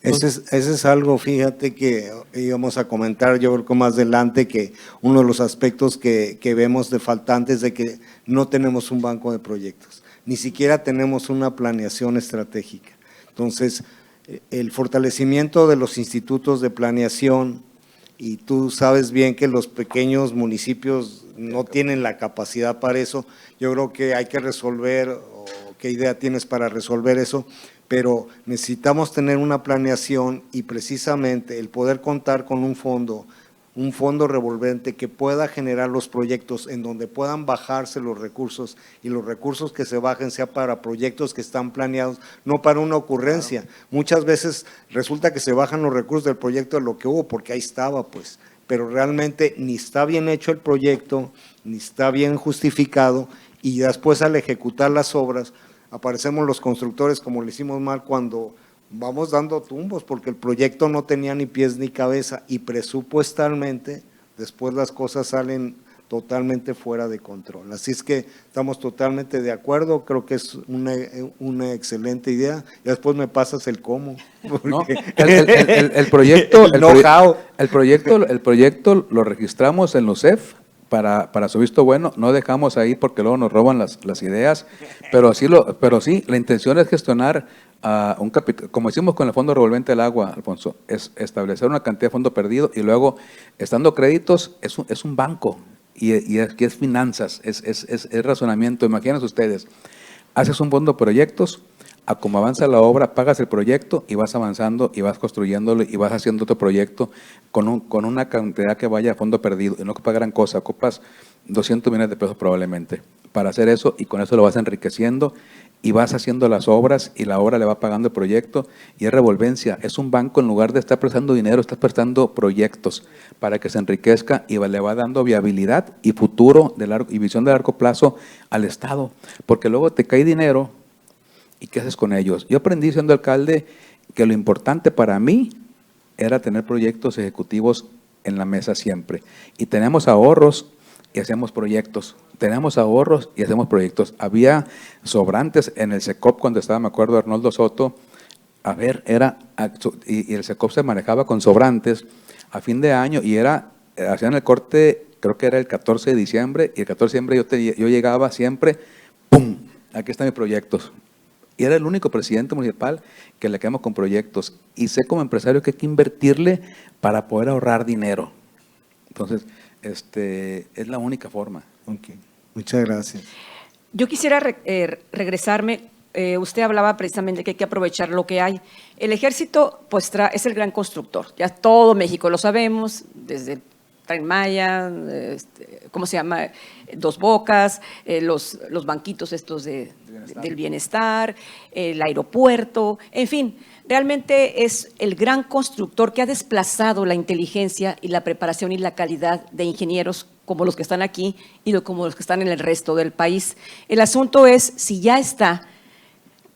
Ese es algo, fíjate, que íbamos a comentar yo creo que más adelante, que uno de los aspectos que vemos de faltantes de que no tenemos un banco de proyectos, ni siquiera tenemos una planeación estratégica. Entonces, el fortalecimiento de los institutos de planeación, y tú sabes bien que los pequeños municipios no tienen la capacidad para eso, yo creo que hay que resolver, o qué idea tienes para resolver eso, pero necesitamos tener una planeación y precisamente el poder contar con un fondo revolvente que pueda generar los proyectos en donde puedan bajarse los recursos y los recursos que se bajen sea para proyectos que están planeados, no para una ocurrencia. Claro. Muchas veces resulta que se bajan los recursos del proyecto de lo que hubo porque ahí estaba pues, pero realmente ni está bien hecho el proyecto, ni está bien justificado y después al ejecutar las obras aparecemos los constructores como le hicimos mal cuando vamos dando tumbos porque el proyecto no tenía ni pies ni cabeza y presupuestalmente después las cosas salen totalmente fuera de control. Así es que estamos totalmente de acuerdo, creo que es una excelente idea y después me pasas el cómo. No, el proyecto lo registramos en los UCEF. Para su visto bueno, no dejamos ahí porque luego nos roban las ideas, pero sí, la intención es gestionar un capital, como hicimos con el Fondo Revolvente del Agua, Alfonso, es establecer una cantidad de fondo perdido y luego, estando créditos, es un banco y es finanzas, es razonamiento. Imagínense ustedes, haces un fondo de proyectos, a como avanza la obra, pagas el proyecto y vas avanzando y vas construyéndolo y vas haciendo otro proyecto con una cantidad que vaya a fondo perdido y no ocupa gran cosa, ocupas 200 millones de pesos probablemente para hacer eso y con eso lo vas enriqueciendo y vas haciendo las obras y la obra le va pagando el proyecto y es revolvencia. Es un banco, en lugar de estar prestando dinero, está prestando proyectos para que se enriquezca y le va dando viabilidad y futuro y visión de largo plazo al Estado, porque luego te cae dinero. ¿Y qué haces con ellos? Yo aprendí siendo alcalde que lo importante para mí era tener proyectos ejecutivos en la mesa siempre. Y tenemos ahorros y hacemos proyectos. Tenemos ahorros y hacemos proyectos. Había sobrantes en el SECOP cuando estaba, me acuerdo, Arnoldo Soto. Y el SECOP se manejaba con sobrantes a fin de año y hacían el corte, creo que era el 14 de diciembre, y el 14 de diciembre yo llegaba siempre, ¡pum! Aquí están mis proyectos. Y era el único presidente municipal que le quedamos con proyectos. Y sé como empresario que hay que invertirle para poder ahorrar dinero. Entonces, es la única forma. Okay. Muchas gracias. Yo quisiera regresarme. Usted hablaba precisamente que hay que aprovechar lo que hay. El ejército pues es el gran constructor. Ya todo México lo sabemos, desde el Tren Maya, ¿cómo se llama? Dos Bocas, los banquitos estos del bienestar, el aeropuerto, en fin, realmente es el gran constructor que ha desplazado la inteligencia y la preparación y la calidad de ingenieros como los que están aquí y como los que están en el resto del país. El asunto es si ya está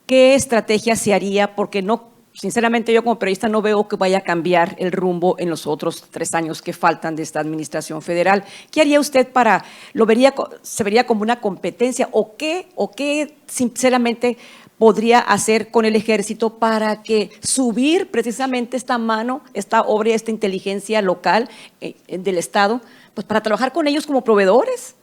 ¿qué estrategia se haría? Porque no, sinceramente yo como periodista no veo que vaya a cambiar el rumbo en los otros 3 años que faltan de esta administración federal. ¿Qué haría usted para, se vería como una competencia o qué sinceramente podría hacer con el ejército para que subir precisamente esta mano, esta obra, esta inteligencia local del Estado, pues para trabajar con ellos como proveedores?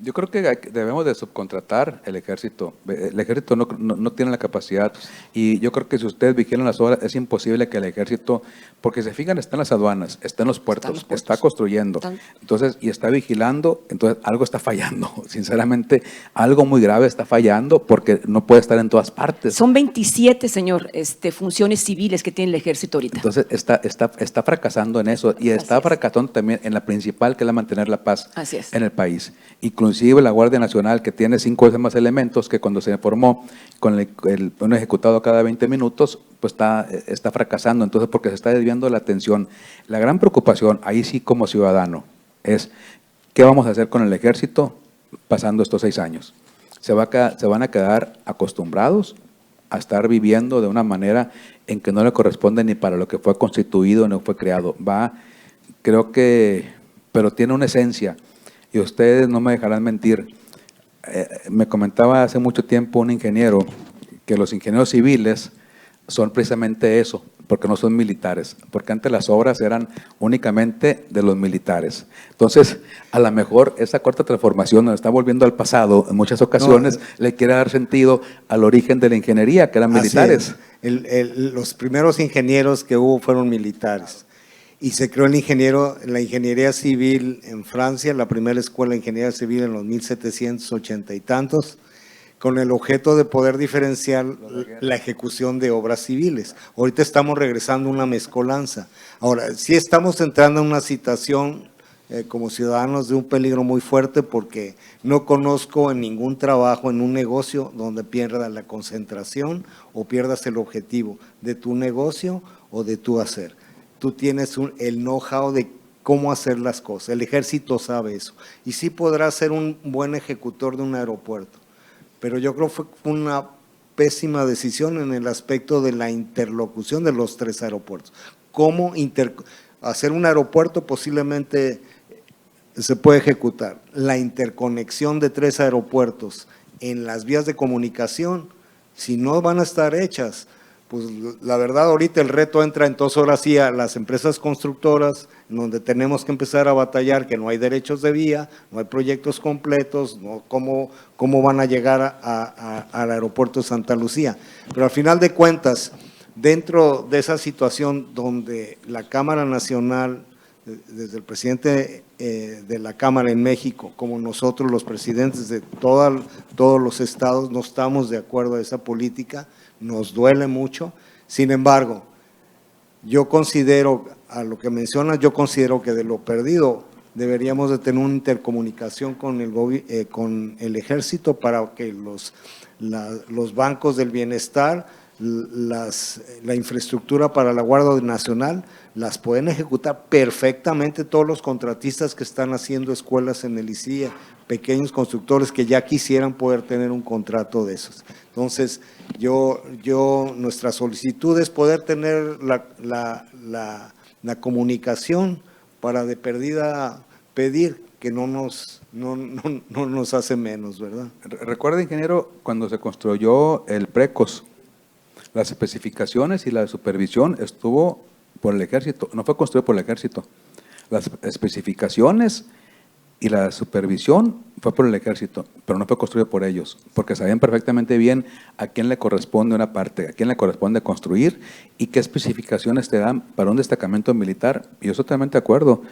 Yo creo que debemos de subcontratar el ejército. El ejército no tiene la capacidad y yo creo que si ustedes vigilan las obras es imposible que el ejército, porque se fijan, está en las aduanas, está en los puertos, está construyendo, entonces, y está vigilando, entonces algo está fallando. Sinceramente, algo muy grave está fallando porque no puede estar en todas partes. Son 27, señor, funciones civiles que tiene el ejército ahorita. Entonces está fracasando en eso y está fracasando también en la principal, que es la mantener la paz en el país. Inclusive la Guardia Nacional, que tiene 5 veces más elementos que cuando se formó con un ejecutado cada 20 minutos, pues está fracasando, entonces porque se está desviando la atención. La gran preocupación, ahí sí como ciudadano, es ¿qué vamos a hacer con el ejército pasando estos 6 años? Se van a quedar acostumbrados a estar viviendo de una manera en que no le corresponde ni para lo que fue constituido, ni fue creado. Creo que, pero tiene una esencia. Y ustedes no me dejarán mentir. Me comentaba hace mucho tiempo un ingeniero que los ingenieros civiles son precisamente eso, porque no son militares, porque antes las obras eran únicamente de los militares. Entonces, a lo mejor esa corta transformación nos está volviendo al pasado, en muchas ocasiones le quiere dar sentido al origen de la ingeniería, que eran militares. Los primeros ingenieros que hubo fueron militares. Y se creó la ingeniería civil en Francia, la primera escuela de ingeniería civil en los 1780 y tantos, con el objeto de poder diferenciar la ejecución de obras civiles. Ahorita estamos regresando a una mezcolanza. Ahora, sí estamos entrando en una situación como ciudadanos de un peligro muy fuerte, porque no conozco en ningún trabajo, en un negocio, donde pierdas la concentración o pierdas el objetivo de tu negocio o de tu hacer. Tú tienes el know-how de cómo hacer las cosas. El ejército sabe eso. Y sí podrá ser un buen ejecutor de un aeropuerto. Pero yo creo que fue una pésima decisión en el aspecto de la interlocución de los 3 aeropuertos. ¿Cómo hacer un aeropuerto? Posiblemente se puede ejecutar. La interconexión de 3 aeropuertos en las vías de comunicación, si no van a estar hechas, pues la verdad ahorita el reto entra entonces ahora sí a las empresas constructoras, en donde tenemos que empezar a batallar, que no hay derechos de vía, no hay proyectos completos, no, cómo van a llegar al aeropuerto de Santa Lucía. Pero al final de cuentas, dentro de esa situación donde la Cámara Nacional, desde el presidente de la Cámara en México, como nosotros los presidentes de todos los estados, no estamos de acuerdo a esa política, nos duele mucho. Sin embargo, yo considero, a lo que mencionas, yo considero que de lo perdido deberíamos de tener una intercomunicación con el ejército para que los bancos del bienestar, la infraestructura para la Guardia Nacional, las pueden ejecutar perfectamente todos los contratistas que están haciendo escuelas en el ICIA, pequeños constructores que ya quisieran poder tener un contrato de esos. Entonces, nuestra solicitud es poder tener la comunicación para de perdida pedir, que no nos hace menos, ¿verdad? Recuerda, ingeniero, cuando se construyó el PRECOS, las especificaciones y la supervisión estuvo por el ejército, no fue construido por el ejército. Las especificaciones y la supervisión fue por el ejército, pero no fue construido por ellos, porque sabían perfectamente bien a quién le corresponde una parte, a quién le corresponde construir y qué especificaciones te dan para un destacamento militar. Y yo estoy totalmente de acuerdo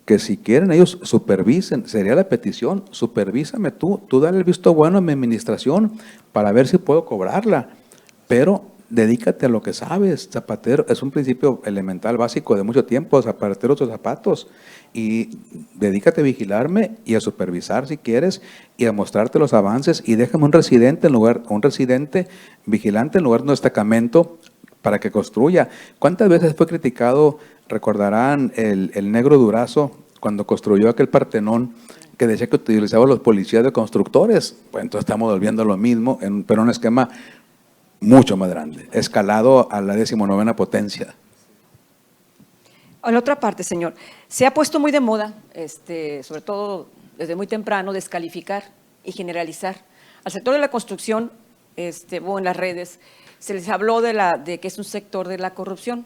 que si quieren ellos supervisen, sería la petición, supervísame tú dale el visto bueno a mi administración para ver si puedo cobrarla, pero dedícate a lo que sabes. Zapatero es un principio elemental, básico de mucho tiempo, zapatero tus zapatos, y dedícate a vigilarme y a supervisar si quieres y a mostrarte los avances, y déjame un residente vigilante en lugar de un destacamento para que construya. ¿Cuántas veces fue criticado, recordarán, el negro Durazo cuando construyó aquel Partenón, que decía que utilizaba los policías de constructores? Pues entonces estamos volviendo a lo mismo, pero un esquema mucho más grande, escalado a la 19ª potencia. A la otra parte, señor, se ha puesto muy de moda, sobre todo desde muy temprano, descalificar y generalizar. Al sector de la construcción, o en las redes, se les habló de que es un sector de la corrupción.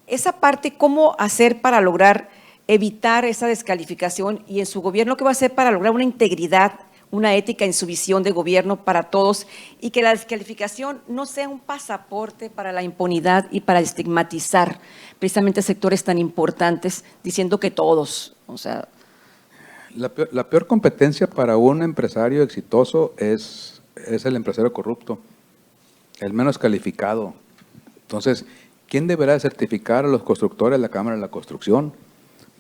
Esa parte, ¿cómo hacer para lograr evitar esa descalificación? Y en su gobierno, ¿qué va a hacer para lograr una integridad, una ética en su visión de gobierno para todos y que la descalificación no sea un pasaporte para la impunidad y para estigmatizar precisamente sectores tan importantes, diciendo que todos, o sea… La peor competencia para un empresario exitoso es el empresario corrupto, el menos calificado. Entonces, ¿quién deberá certificar a los constructores de la Cámara de la Construcción?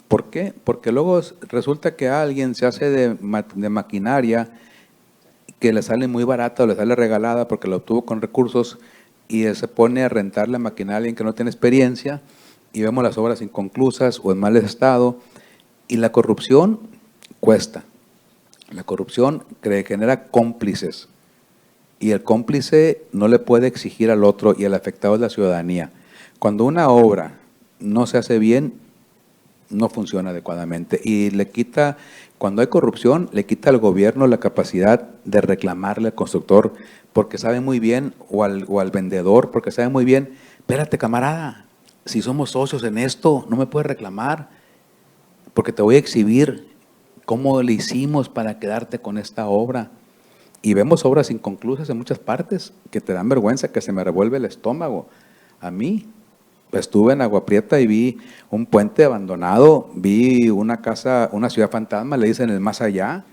¿Por qué? Porque luego resulta que alguien se hace de maquinaria que le sale muy barata o le sale regalada porque la obtuvo con recursos y se pone a rentar la maquinaria a alguien que no tiene experiencia y vemos las obras inconclusas o en mal estado. Y la corrupción cuesta. La corrupción genera cómplices y el cómplice no le puede exigir al otro y el afectado es la ciudadanía. Cuando una obra no se hace bien, no funciona adecuadamente y cuando hay corrupción, le quita al gobierno la capacidad de reclamarle al constructor porque sabe muy bien, o al vendedor, porque sabe muy bien, espérate camarada, si somos socios en esto, no me puedes reclamar porque te voy a exhibir cómo le hicimos para quedarte con esta obra. Y vemos obras inconclusas en muchas partes que te dan vergüenza, que se me revuelve el estómago. A mí, estuve en Agua Prieta y vi un puente abandonado, vi una casa, una ciudad fantasma, le dicen el más allá,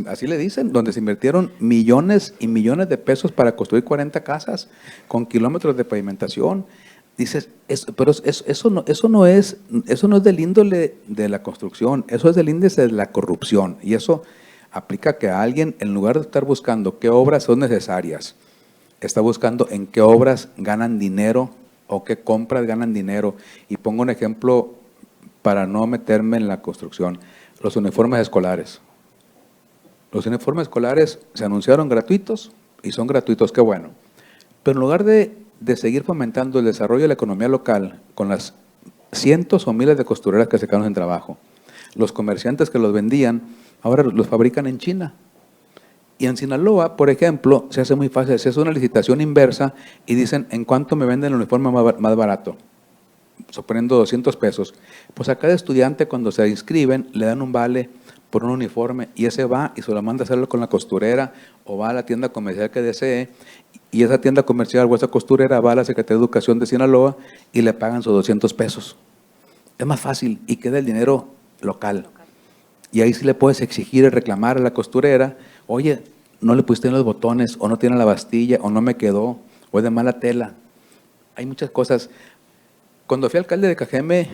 así le dicen, donde se invirtieron millones y millones de pesos para construir 40 casas con kilómetros de pavimentación. Dices, pero eso no es del índole de la construcción, eso es del índice de la corrupción. Y eso aplica que a alguien, en lugar de estar buscando qué obras son necesarias, está buscando en qué obras ganan dinero o qué compras ganan dinero. Y pongo un ejemplo para no meterme en la construcción. Los uniformes escolares. Los uniformes escolares se anunciaron gratuitos y son gratuitos, qué bueno. Pero en lugar de seguir fomentando el desarrollo de la economía local con las cientos o miles de costureras que se quedaron sin trabajo, los comerciantes que los vendían, ahora los fabrican en China. Y en Sinaloa, por ejemplo, se hace muy fácil, se hace una licitación inversa y dicen, ¿en cuánto me venden el uniforme más barato? Suponiendo 200 pesos. Pues a cada estudiante cuando se inscriben le dan un vale por un uniforme y ese va y se lo manda a hacerlo con la costurera o va a la tienda comercial que desee y esa tienda comercial o esa costurera va a la Secretaría de Educación de Sinaloa y le pagan sus 200 pesos. Es más fácil y queda el dinero local. Y ahí sí le puedes exigir y reclamar a la costurera, oye, no le pusiste en los botones, o no tiene la bastilla, o no me quedó, o es de mala tela. Hay muchas cosas. Cuando fui alcalde de Cajeme,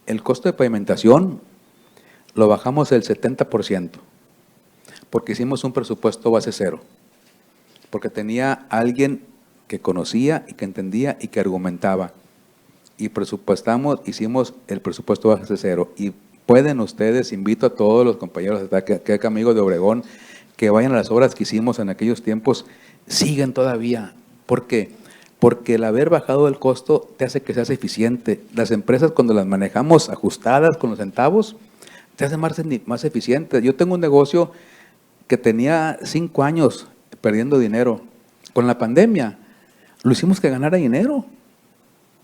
el costo de pavimentación lo bajamos del 70%, porque hicimos un presupuesto base cero, porque tenía alguien que conocía y que entendía y que argumentaba. Y hicimos el presupuesto base cero. Y pueden ustedes, invito a todos los compañeros que amigos de Obregón, que vayan a las obras que hicimos en aquellos tiempos, siguen todavía. ¿Por qué? Porque el haber bajado el costo te hace que seas eficiente. Las empresas cuando las manejamos ajustadas con los centavos, te hacen más eficiente. Yo tengo un negocio que tenía 5 años perdiendo dinero. Con la pandemia lo hicimos que ganara dinero.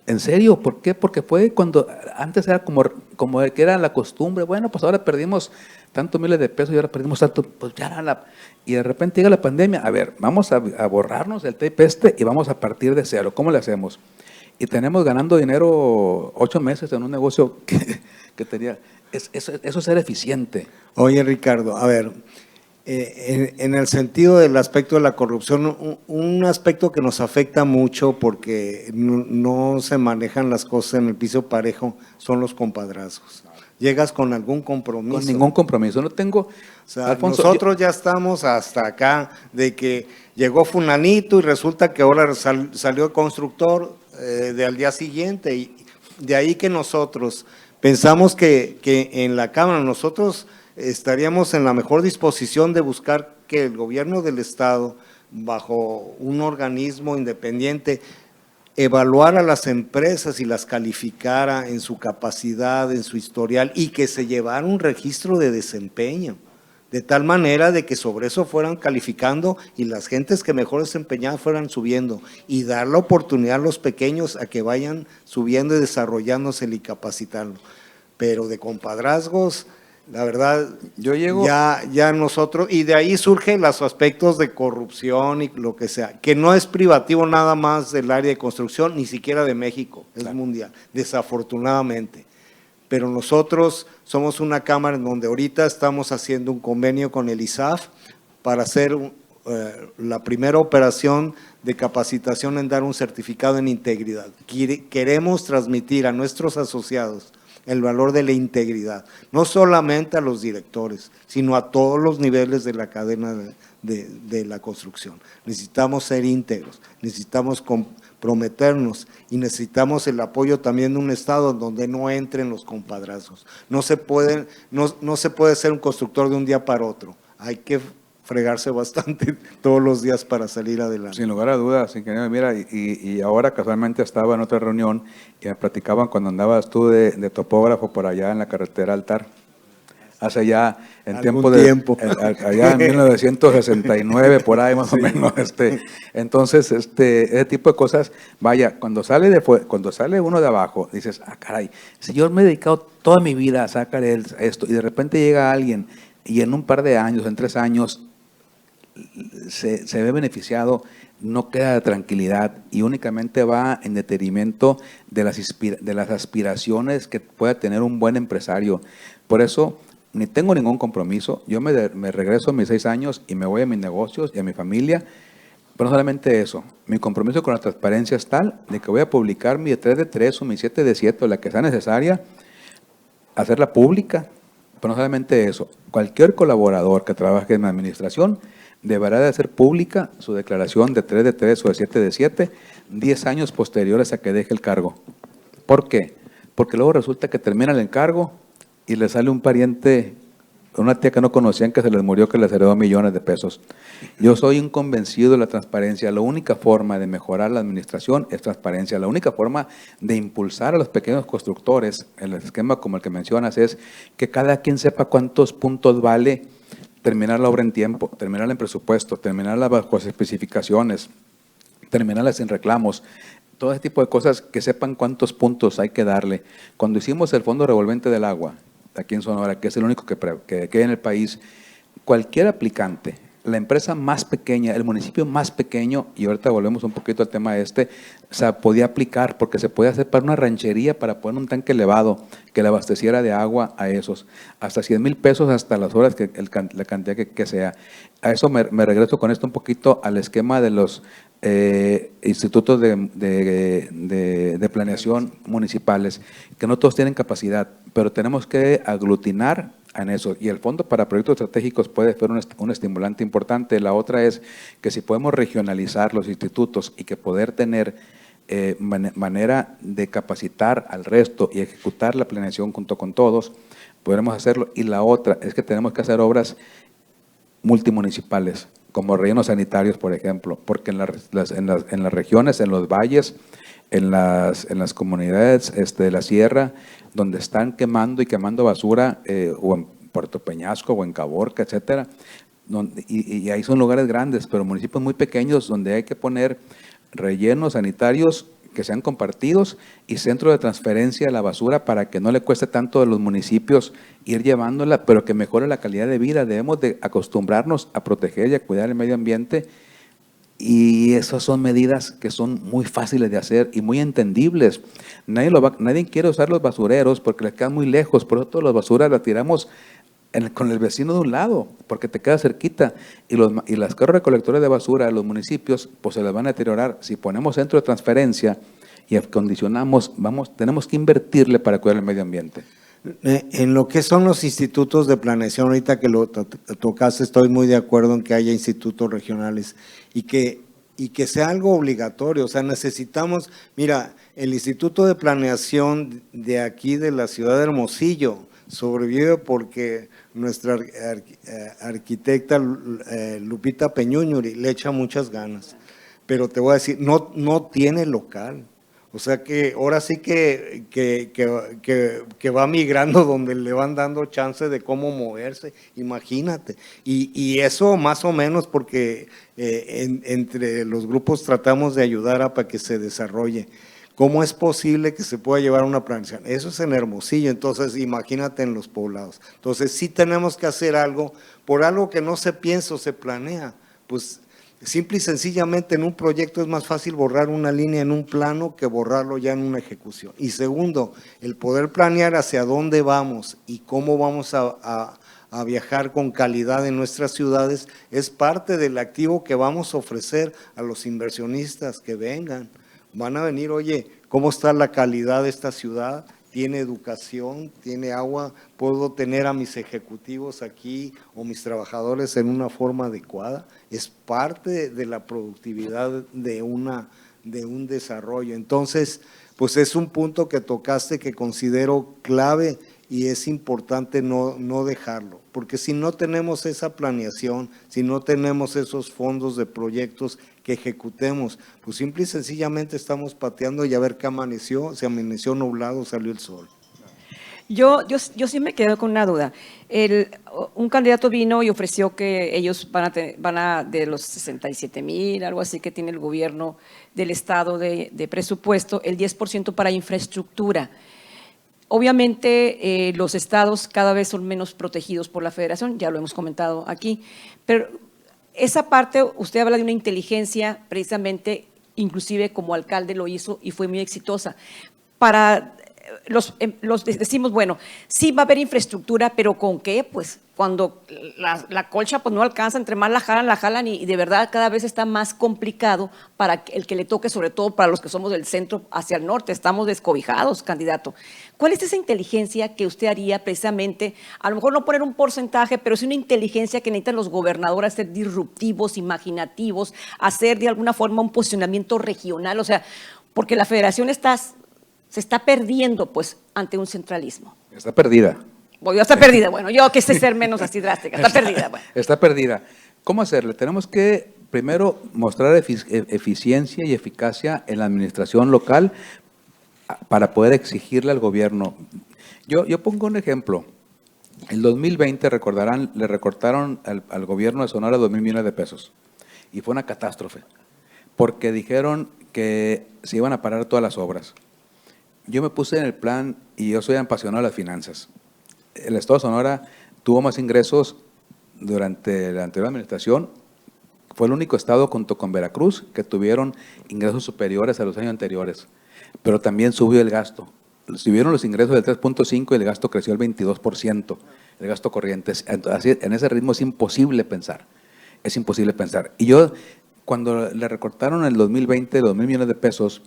¿En serio? ¿Por qué? Porque fue cuando antes era como que era la costumbre. Bueno, pues ahora perdimos tantos miles de pesos y ahora perdimos tanto, pues ya era y de repente llega la pandemia. A ver, vamos a borrarnos el tape y vamos a partir de cero. ¿Cómo le hacemos? Y tenemos ganando dinero 8 meses en un negocio que tenía. Eso es ser eficiente. Oye, Ricardo, a ver, en el sentido del aspecto de la corrupción, un aspecto que nos afecta mucho porque no se manejan las cosas en el piso parejo son los compadrazgos. Llegas con algún compromiso. Con ningún compromiso, no tengo. O sea, Alfonso, nosotros ya estamos hasta acá de que llegó fulanito y resulta que ahora salió el constructor al día siguiente. Y de ahí que nosotros pensamos que en la Cámara nosotros estaríamos en la mejor disposición de buscar que el gobierno del Estado bajo un organismo independiente, evaluara a las empresas y las calificara en su capacidad, en su historial, y que se llevara un registro de desempeño, de tal manera de que sobre eso fueran calificando y las gentes que mejor desempeñaban fueran subiendo, y dar la oportunidad a los pequeños a que vayan subiendo y desarrollándose y capacitando. Pero de compadrazgos, la verdad, Yo llego- ya nosotros, y de ahí surgen los aspectos de corrupción y lo que sea, que no es privativo nada más del área de construcción, ni siquiera de México, es mundial, desafortunadamente. Pero nosotros somos una cámara en donde ahorita estamos haciendo un convenio con el ISAF para hacer la primera operación de capacitación en dar un certificado en integridad. Queremos transmitir a nuestros asociados el valor de la integridad, no solamente a los directores, sino a todos los niveles de la cadena de la construcción. Necesitamos ser íntegros, necesitamos comprometernos y necesitamos el apoyo también de un Estado donde no entren los compadrazgos. No se puede ser un constructor de un día para otro, hay que fregarse bastante todos los días para salir adelante. Sin lugar a dudas, ingeniero. Mira, y ahora casualmente estaba en otra reunión y me platicaban cuando andabas tú de topógrafo por allá en la carretera Altar, hace ya en Algún tiempo. tiempo. Allá en 1969, por ahí más o menos. Entonces, ese tipo de cosas, vaya, cuando sale uno de abajo, dices, ah, caray, si yo me he dedicado toda mi vida a sacar esto y de repente llega alguien y en un par de años, en 3 años, se ve beneficiado, no queda de tranquilidad y únicamente va en detrimento de las aspiraciones que pueda tener un buen empresario. Por eso, ni tengo ningún compromiso, yo me regreso a mis 6 años y me voy a mis negocios y a mi familia, pero no solamente eso, mi compromiso con la transparencia es tal de que voy a publicar mi 3 de 3 o mi 7 de 7 o la que sea necesaria, hacerla pública. Pero no solamente eso, cualquier colaborador que trabaje en la administración deberá de hacer pública su declaración de 3 de 3 o de 7 de 7, 10 años posteriores a que deje el cargo. ¿Por qué? Porque luego resulta que termina el encargo y le sale un pariente, una tía que no conocían que se les murió, que les heredó millones de pesos. Yo soy un convencido de la transparencia. La única forma de mejorar la administración es transparencia. La única forma de impulsar a los pequeños constructores, el esquema como el que mencionas, es que cada quien sepa cuántos puntos vale terminar la obra en tiempo, terminarla en presupuesto, terminarla bajo especificaciones, terminarla sin reclamos. Todo ese tipo de cosas, que sepan cuántos puntos hay que darle. Cuando hicimos el Fondo Revolvente del Agua, aquí en Sonora, que es el único que hay en el país, cualquier aplicante, la empresa más pequeña, el municipio más pequeño, y ahorita volvemos un poquito al tema o sea, podía aplicar, porque se puede hacer para una ranchería, para poner un tanque elevado que le abasteciera de agua a esos, hasta 100,000 pesos, hasta las horas, la cantidad que sea. A eso me regreso con esto un poquito al esquema de los institutos de planeación municipales, que no todos tienen capacidad, pero tenemos que aglutinar en eso. Y el Fondo para Proyectos Estratégicos puede ser un estimulante importante. La otra es que si podemos regionalizar los institutos y que poder tener manera de capacitar al resto y ejecutar la planeación junto con todos, podremos hacerlo. Y la otra es que tenemos que hacer obras multimunicipales, como rellenos sanitarios, por ejemplo, porque en las regiones, en los valles, en las comunidades de la sierra, donde están quemando basura, o en Puerto Peñasco, o en Caborca, etcétera, y ahí son lugares grandes, pero municipios muy pequeños donde hay que poner rellenos sanitarios que sean compartidos y centro de transferencia de la basura para que no le cueste tanto a los municipios ir llevándola, pero que mejore la calidad de vida. Debemos de acostumbrarnos a proteger y a cuidar el medio ambiente, y esas son medidas que son muy fáciles de hacer y muy entendibles. Nadie quiere usar los basureros porque les quedan muy lejos, por eso todas las basuras las tiramos con el vecino de un lado, porque te queda cerquita, y las carros recolectores de basura de los municipios pues se las van a deteriorar. Si ponemos centro de transferencia y acondicionamos, tenemos que invertirle para cuidar el medio ambiente. En lo que son los institutos de planeación, ahorita que lo tocaste, estoy muy de acuerdo en que haya institutos regionales y que sea algo obligatorio. O sea, necesitamos, mira, el Instituto de Planeación de aquí de la ciudad de Hermosillo sobrevive porque nuestra arquitecta Lupita Peñuñuri le echa muchas ganas. Pero te voy a decir, no tiene local. O sea que ahora sí que va migrando donde le van dando chance de cómo moverse, imagínate. Y eso más o menos porque entre los grupos tratamos de ayudar para que se desarrolle. ¿Cómo es posible que se pueda llevar una planeación? Eso es en Hermosillo, entonces imagínate en los poblados. Entonces sí tenemos que hacer algo por algo que no se piensa o se planea, pues simple y sencillamente en un proyecto es más fácil borrar una línea en un plano que borrarlo ya en una ejecución. Y segundo, el poder planear hacia dónde vamos y cómo vamos a viajar con calidad en nuestras ciudades es parte del activo que vamos a ofrecer a los inversionistas que vengan. Van a venir, oye, ¿cómo está la calidad de esta ciudad? ¿Tiene educación? ¿Tiene agua? ¿Puedo tener a mis ejecutivos aquí o mis trabajadores en una forma adecuada? Es parte de la productividad de un desarrollo. Entonces, pues es un punto que tocaste que considero clave y es importante no dejarlo, porque si no tenemos esa planeación, si no tenemos esos fondos de proyectos que ejecutemos, pues simple y sencillamente estamos pateando y a ver qué amaneció, si amaneció nublado, salió el sol. Yo sí me quedo con una duda. Un candidato vino y ofreció que ellos van a de los 67,000, algo así que tiene el gobierno del estado de presupuesto, el 10% para infraestructura. Obviamente los estados cada vez son menos protegidos por la federación, ya lo hemos comentado aquí, pero esa parte, usted habla de una inteligencia precisamente, inclusive como alcalde lo hizo y fue muy exitosa. Para los decimos, bueno, sí va a haber infraestructura, pero ¿con qué? Pues cuando la colcha pues no alcanza, entre más la jalan y de verdad cada vez está más complicado para el que le toque, sobre todo para los que somos del centro hacia el norte, estamos descobijados, candidato. ¿Cuál es esa inteligencia que usted haría precisamente, a lo mejor no poner un porcentaje, pero sí una inteligencia que necesitan los gobernadores, ser disruptivos, imaginativos, hacer de alguna forma un posicionamiento regional? O sea, porque la federación se está perdiendo pues ante un centralismo. Está perdida. Bueno, está perdida, bueno, yo que sé ser menos así drástica, está perdida. Bueno. Está perdida. ¿Cómo hacerle? Tenemos que primero mostrar eficiencia y eficacia en la administración local para poder exigirle al gobierno. Yo pongo un ejemplo. El 2020, recordarán, le recortaron al gobierno de Sonora 2,000 millones de pesos y fue una catástrofe porque dijeron que se iban a parar todas las obras. Yo me puse en el plan y yo soy apasionado de las finanzas. El estado de Sonora tuvo más ingresos durante la anterior administración. Fue el único estado junto con Veracruz que tuvieron ingresos superiores a los años anteriores. Pero también subió el gasto. Subieron los ingresos del 3.5 y el gasto creció el 22%, el gasto corriente. Entonces, en ese ritmo es imposible pensar. Es imposible pensar. Y yo, cuando le recortaron en el 2020 2,000 millones de pesos,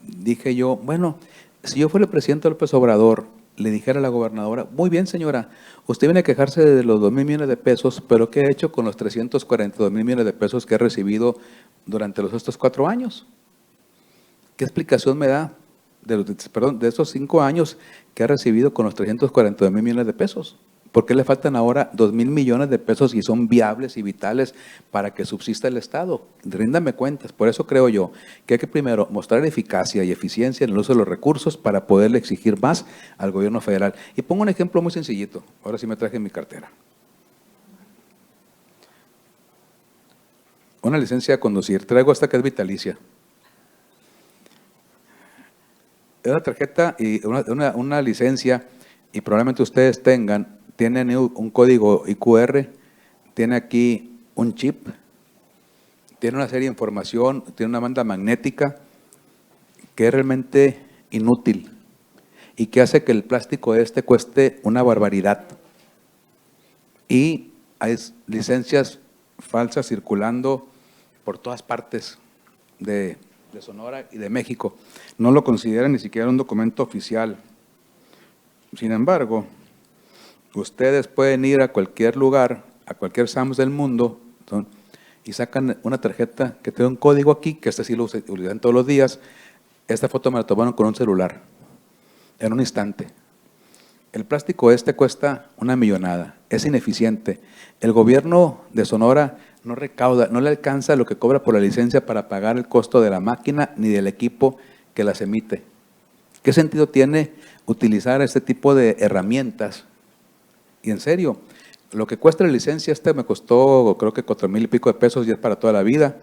dije yo, bueno, si yo fuera el presidente López Obrador, le dijera a la gobernadora, muy bien señora, usted viene a quejarse de los 2,000 millones de pesos, pero ¿qué ha hecho con los 342,000 millones de pesos que ha recibido durante estos 4 años? ¿Qué explicación me da de esos 5 años que ha recibido con los 342,000 millones de pesos? ¿Por qué le faltan ahora 2,000 millones de pesos y son viables y vitales para que subsista el Estado? Ríndame cuentas. Por eso creo yo que hay que primero mostrar eficacia y eficiencia en el uso de los recursos para poderle exigir más al gobierno federal. Y pongo un ejemplo muy sencillito. Ahora sí me traje mi cartera. Una licencia de conducir. Traigo esta que es vitalicia. Es una tarjeta y una licencia, y probablemente ustedes tienen un código IQR, tiene aquí un chip, tiene una serie de información, tiene una banda magnética que es realmente inútil y que hace que el plástico cueste una barbaridad. Y hay licencias falsas circulando por todas partes de Sonora y de México. No lo consideran ni siquiera un documento oficial. Sin embargo, ustedes pueden ir a cualquier lugar, a cualquier SAMS del mundo, y sacan una tarjeta que tiene un código aquí, que sí lo utilizan todos los días. Esta foto me la tomaron con un celular, en un instante. El plástico este cuesta una millonada, es ineficiente. El gobierno de Sonora no recauda, no le alcanza lo que cobra por la licencia para pagar el costo de la máquina ni del equipo que las emite. ¿Qué sentido tiene utilizar este tipo de herramientas? Y en serio, lo que cuesta la licencia me costó creo que 4,000 y pico de pesos y es para toda la vida.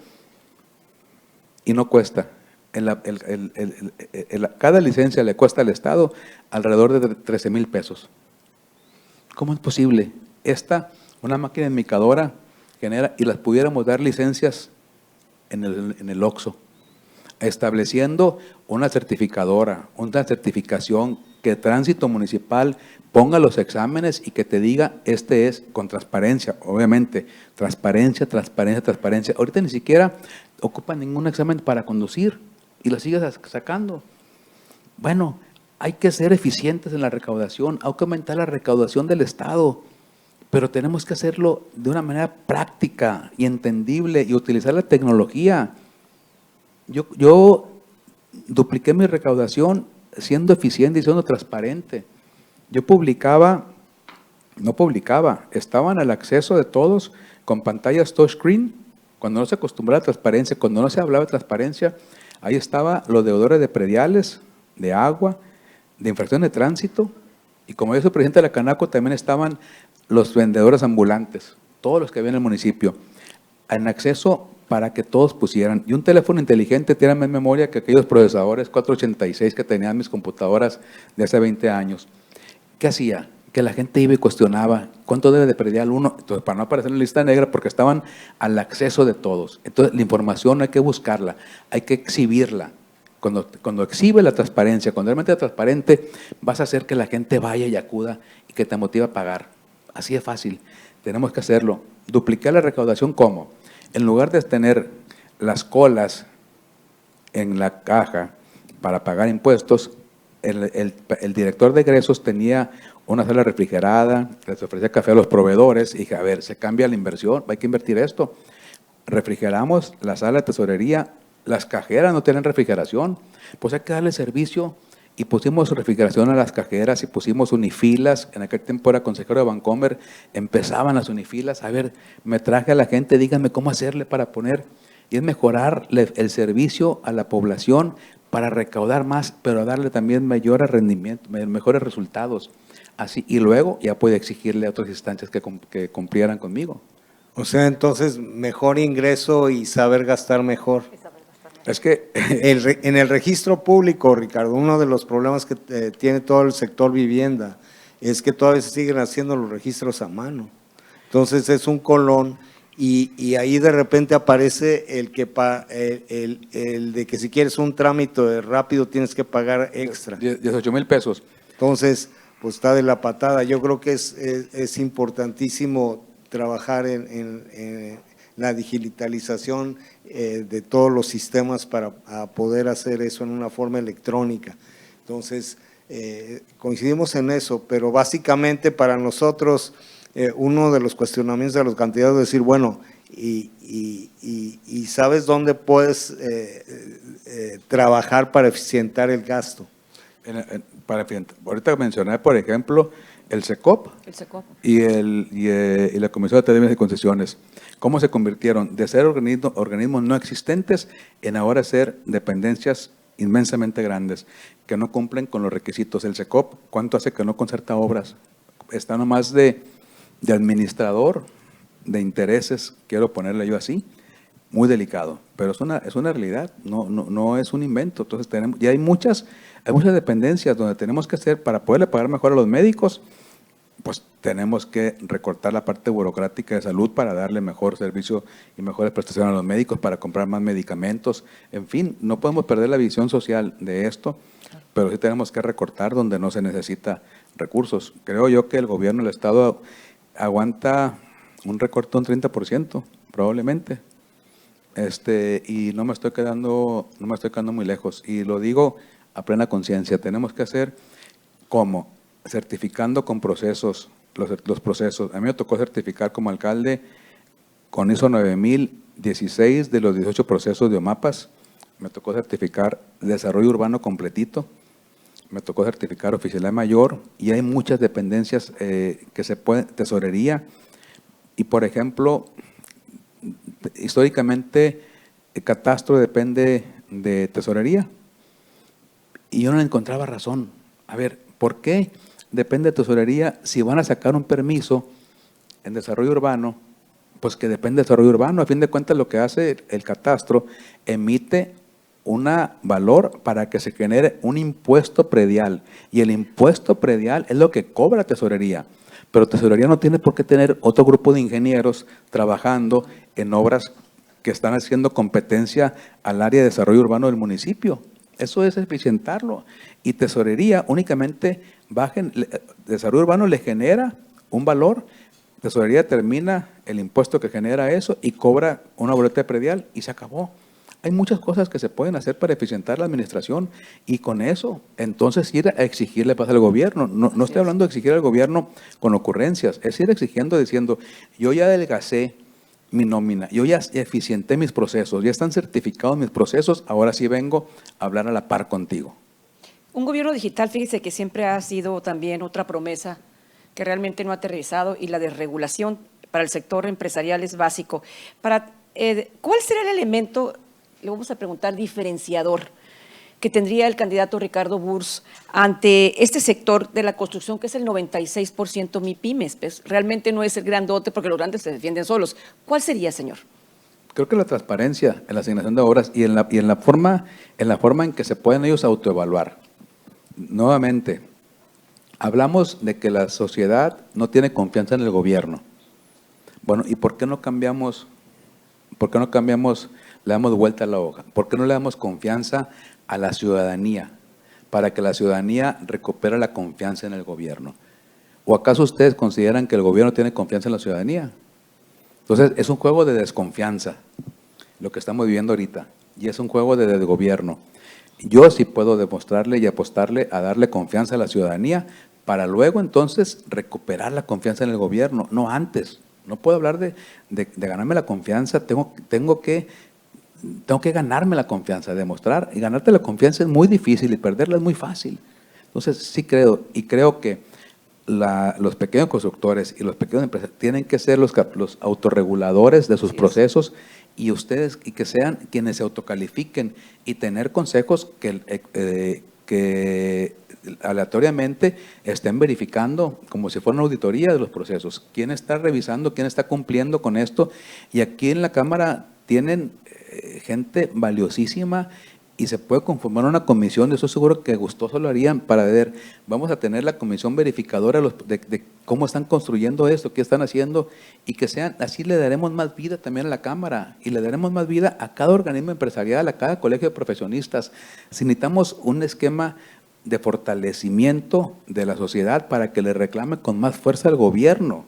Y no cuesta. Cada licencia le cuesta al Estado alrededor de 13,000 pesos. ¿Cómo es posible? Una máquina enmicadora genera, y las pudiéramos dar licencias en el OXXO, estableciendo una certificadora, una certificación, que Tránsito Municipal ponga los exámenes y que te diga, este es con transparencia, obviamente, transparencia. Ahorita ni siquiera ocupan ningún examen para conducir y lo sigues sacando. Bueno, hay que ser eficientes en la recaudación, hay que aumentar la recaudación del Estado, pero tenemos que hacerlo de una manera práctica y entendible y utilizar la tecnología. Yo dupliqué mi recaudación siendo eficiente y siendo transparente. Yo estaban al acceso de todos con pantallas touchscreen. Cuando no se acostumbraba a la transparencia, cuando no se hablaba de transparencia, ahí estaba los deudores de prediales, de agua, de infracción de tránsito, y como yo soy presidente de la Canaco, también estaban los vendedores ambulantes, todos los que había en el municipio, en acceso para que todos pusieran. Y un teléfono inteligente tiene más memoria que aquellos procesadores 486 que tenían mis computadoras de hace 20 años. ¿Qué hacía? Que la gente iba y cuestionaba, ¿cuánto debe de predial uno? Entonces, para no aparecer en la lista negra, porque estaban al acceso de todos. Entonces, la información hay que buscarla, hay que exhibirla. Cuando exhibe la transparencia, cuando realmente es transparente, vas a hacer que la gente vaya y acuda y que te motive a pagar. Así de fácil. Tenemos que hacerlo. Duplicar la recaudación, ¿cómo? En lugar de tener las colas en la caja para pagar impuestos, el director de egresos tenía una sala refrigerada, les ofrecía café a los proveedores y dije, a ver, se cambia la inversión, hay que invertir esto. Refrigeramos la sala de tesorería, las cajeras no tienen refrigeración, pues hay que darle servicio y pusimos refrigeración a las cajeras y pusimos unifilas. En aquel tiempo era consejero de Bancomer, empezaban las unifilas. A ver, me traje a la gente, díganme cómo hacerle para poner, y es mejorar el servicio a la población para recaudar más, pero darle también mayor rendimiento, mejores resultados. Así, y luego ya puede exigirle a otras instancias que cumplieran conmigo. O sea, entonces, mejor ingreso y saber gastar mejor. Es que En el registro público, Ricardo, uno de los problemas que tiene todo el sector vivienda es que todavía se siguen haciendo los registros a mano. Entonces es un colón y ahí de repente aparece el de que si quieres un trámite rápido tienes que pagar extra. 18,000 pesos. Entonces, pues está de la patada. Yo creo que es importantísimo trabajar en la digitalización de todos los sistemas para poder hacer eso en una forma electrónica. Entonces, coincidimos en eso, pero básicamente para nosotros uno de los cuestionamientos de los candidatos es decir, bueno, y ¿sabes dónde puedes trabajar para eficientar el gasto? Ahorita mencioné, por ejemplo, el SECOP, y la Comisión de Academias y Concesiones. ¿Cómo se convirtieron de ser organismos no existentes en ahora ser dependencias inmensamente grandes que no cumplen con los requisitos? El SECOP, ¿cuánto hace que no concerta obras? Está nomás de administrador de intereses, quiero ponerle yo así, muy delicado, pero es una realidad, no es un invento. Entonces ya hay muchas dependencias donde tenemos que hacer para poderle pagar mejor a los médicos. Pues tenemos que recortar la parte burocrática de salud para darle mejor servicio y mejores prestaciones a los médicos, para comprar más medicamentos. En fin, no podemos perder la visión social de esto, pero sí tenemos que recortar donde no se necesita recursos. Creo yo que el gobierno del Estado aguanta un recorte de un 30%, probablemente. Y no me estoy quedando muy lejos. Y lo digo a plena conciencia. Tenemos que hacer como certificando con procesos, los procesos. A mí me tocó certificar como alcalde con ISO 9016 de los 18 procesos de OMAPAS. Me tocó certificar desarrollo urbano completito. me tocó certificar oficialidad mayor y hay muchas dependencias que se pueden, tesorería, y por ejemplo, históricamente el catastro depende de tesorería y yo no encontraba razón. A ver, ¿por qué depende de tesorería si van a sacar un permiso en desarrollo urbano? Pues que depende de desarrollo urbano. A fin de cuentas, lo que hace el catastro, emite un valor para que se genere un impuesto predial. Y el impuesto predial es lo que cobra tesorería. Pero tesorería no tiene por qué tener otro grupo de ingenieros trabajando en obras que están haciendo competencia al área de desarrollo urbano del municipio. Eso es eficientarlo. Y tesorería únicamente desarrollo urbano le genera un valor. Tesorería determina el impuesto que genera eso y cobra una boleta predial y se acabó. Hay muchas cosas que se pueden hacer para eficientar la administración y con eso, entonces ir a exigirle paz al gobierno. No estoy hablando de exigir al gobierno con ocurrencias, es ir exigiendo diciendo, yo ya adelgacé mi nómina, yo ya eficienté mis procesos, ya están certificados mis procesos, ahora sí vengo a hablar a la par contigo. Un gobierno digital, fíjese que siempre ha sido también otra promesa que realmente no ha aterrizado, y la desregulación para el sector empresarial es básico. ¿Cuál será el elemento, le vamos a preguntar, diferenciador que tendría el candidato Ricardo Burs ante este sector de la construcción, que es el 96% MIPYMES? Pues realmente no es el grandote, porque los grandes se defienden solos. ¿Cuál sería, señor? Creo que la transparencia en la asignación de obras y en la forma en que se pueden ellos autoevaluar. Nuevamente, hablamos de que la sociedad no tiene confianza en el gobierno. Bueno, ¿y por qué no cambiamos, le damos vuelta a la hoja? ¿Por qué no le damos confianza a la ciudadanía para que la ciudadanía recupere la confianza en el gobierno? ¿O acaso ustedes consideran que el gobierno tiene confianza en la ciudadanía? Entonces, es un juego de desconfianza lo que estamos viviendo ahorita, y es un juego de desgobierno. Yo sí puedo demostrarle y apostarle a darle confianza a la ciudadanía para luego entonces recuperar la confianza en el gobierno, no antes. No puedo hablar de ganarme la confianza, tengo que ganarme la confianza, demostrar. Y ganarte la confianza es muy difícil y perderla es muy fácil. Entonces sí creo que los pequeños constructores y los pequeños empresarios tienen que ser los autorreguladores de sus procesos, y ustedes, y que sean quienes se autocalifiquen y tener consejos que aleatoriamente estén verificando como si fuera una auditoría de los procesos. ¿Quién está revisando? ¿Quién está cumpliendo con esto? Y aquí en la Cámara tienen gente valiosísima y se puede conformar una comisión, de eso seguro que gustoso lo harían, para ver, vamos a tener la comisión verificadora de cómo están construyendo esto, qué están haciendo, y que sean, así le daremos más vida también a la Cámara, y le daremos más vida a cada organismo empresarial, a cada colegio de profesionistas. Si necesitamos un esquema de fortalecimiento de la sociedad para que le reclame con más fuerza al gobierno.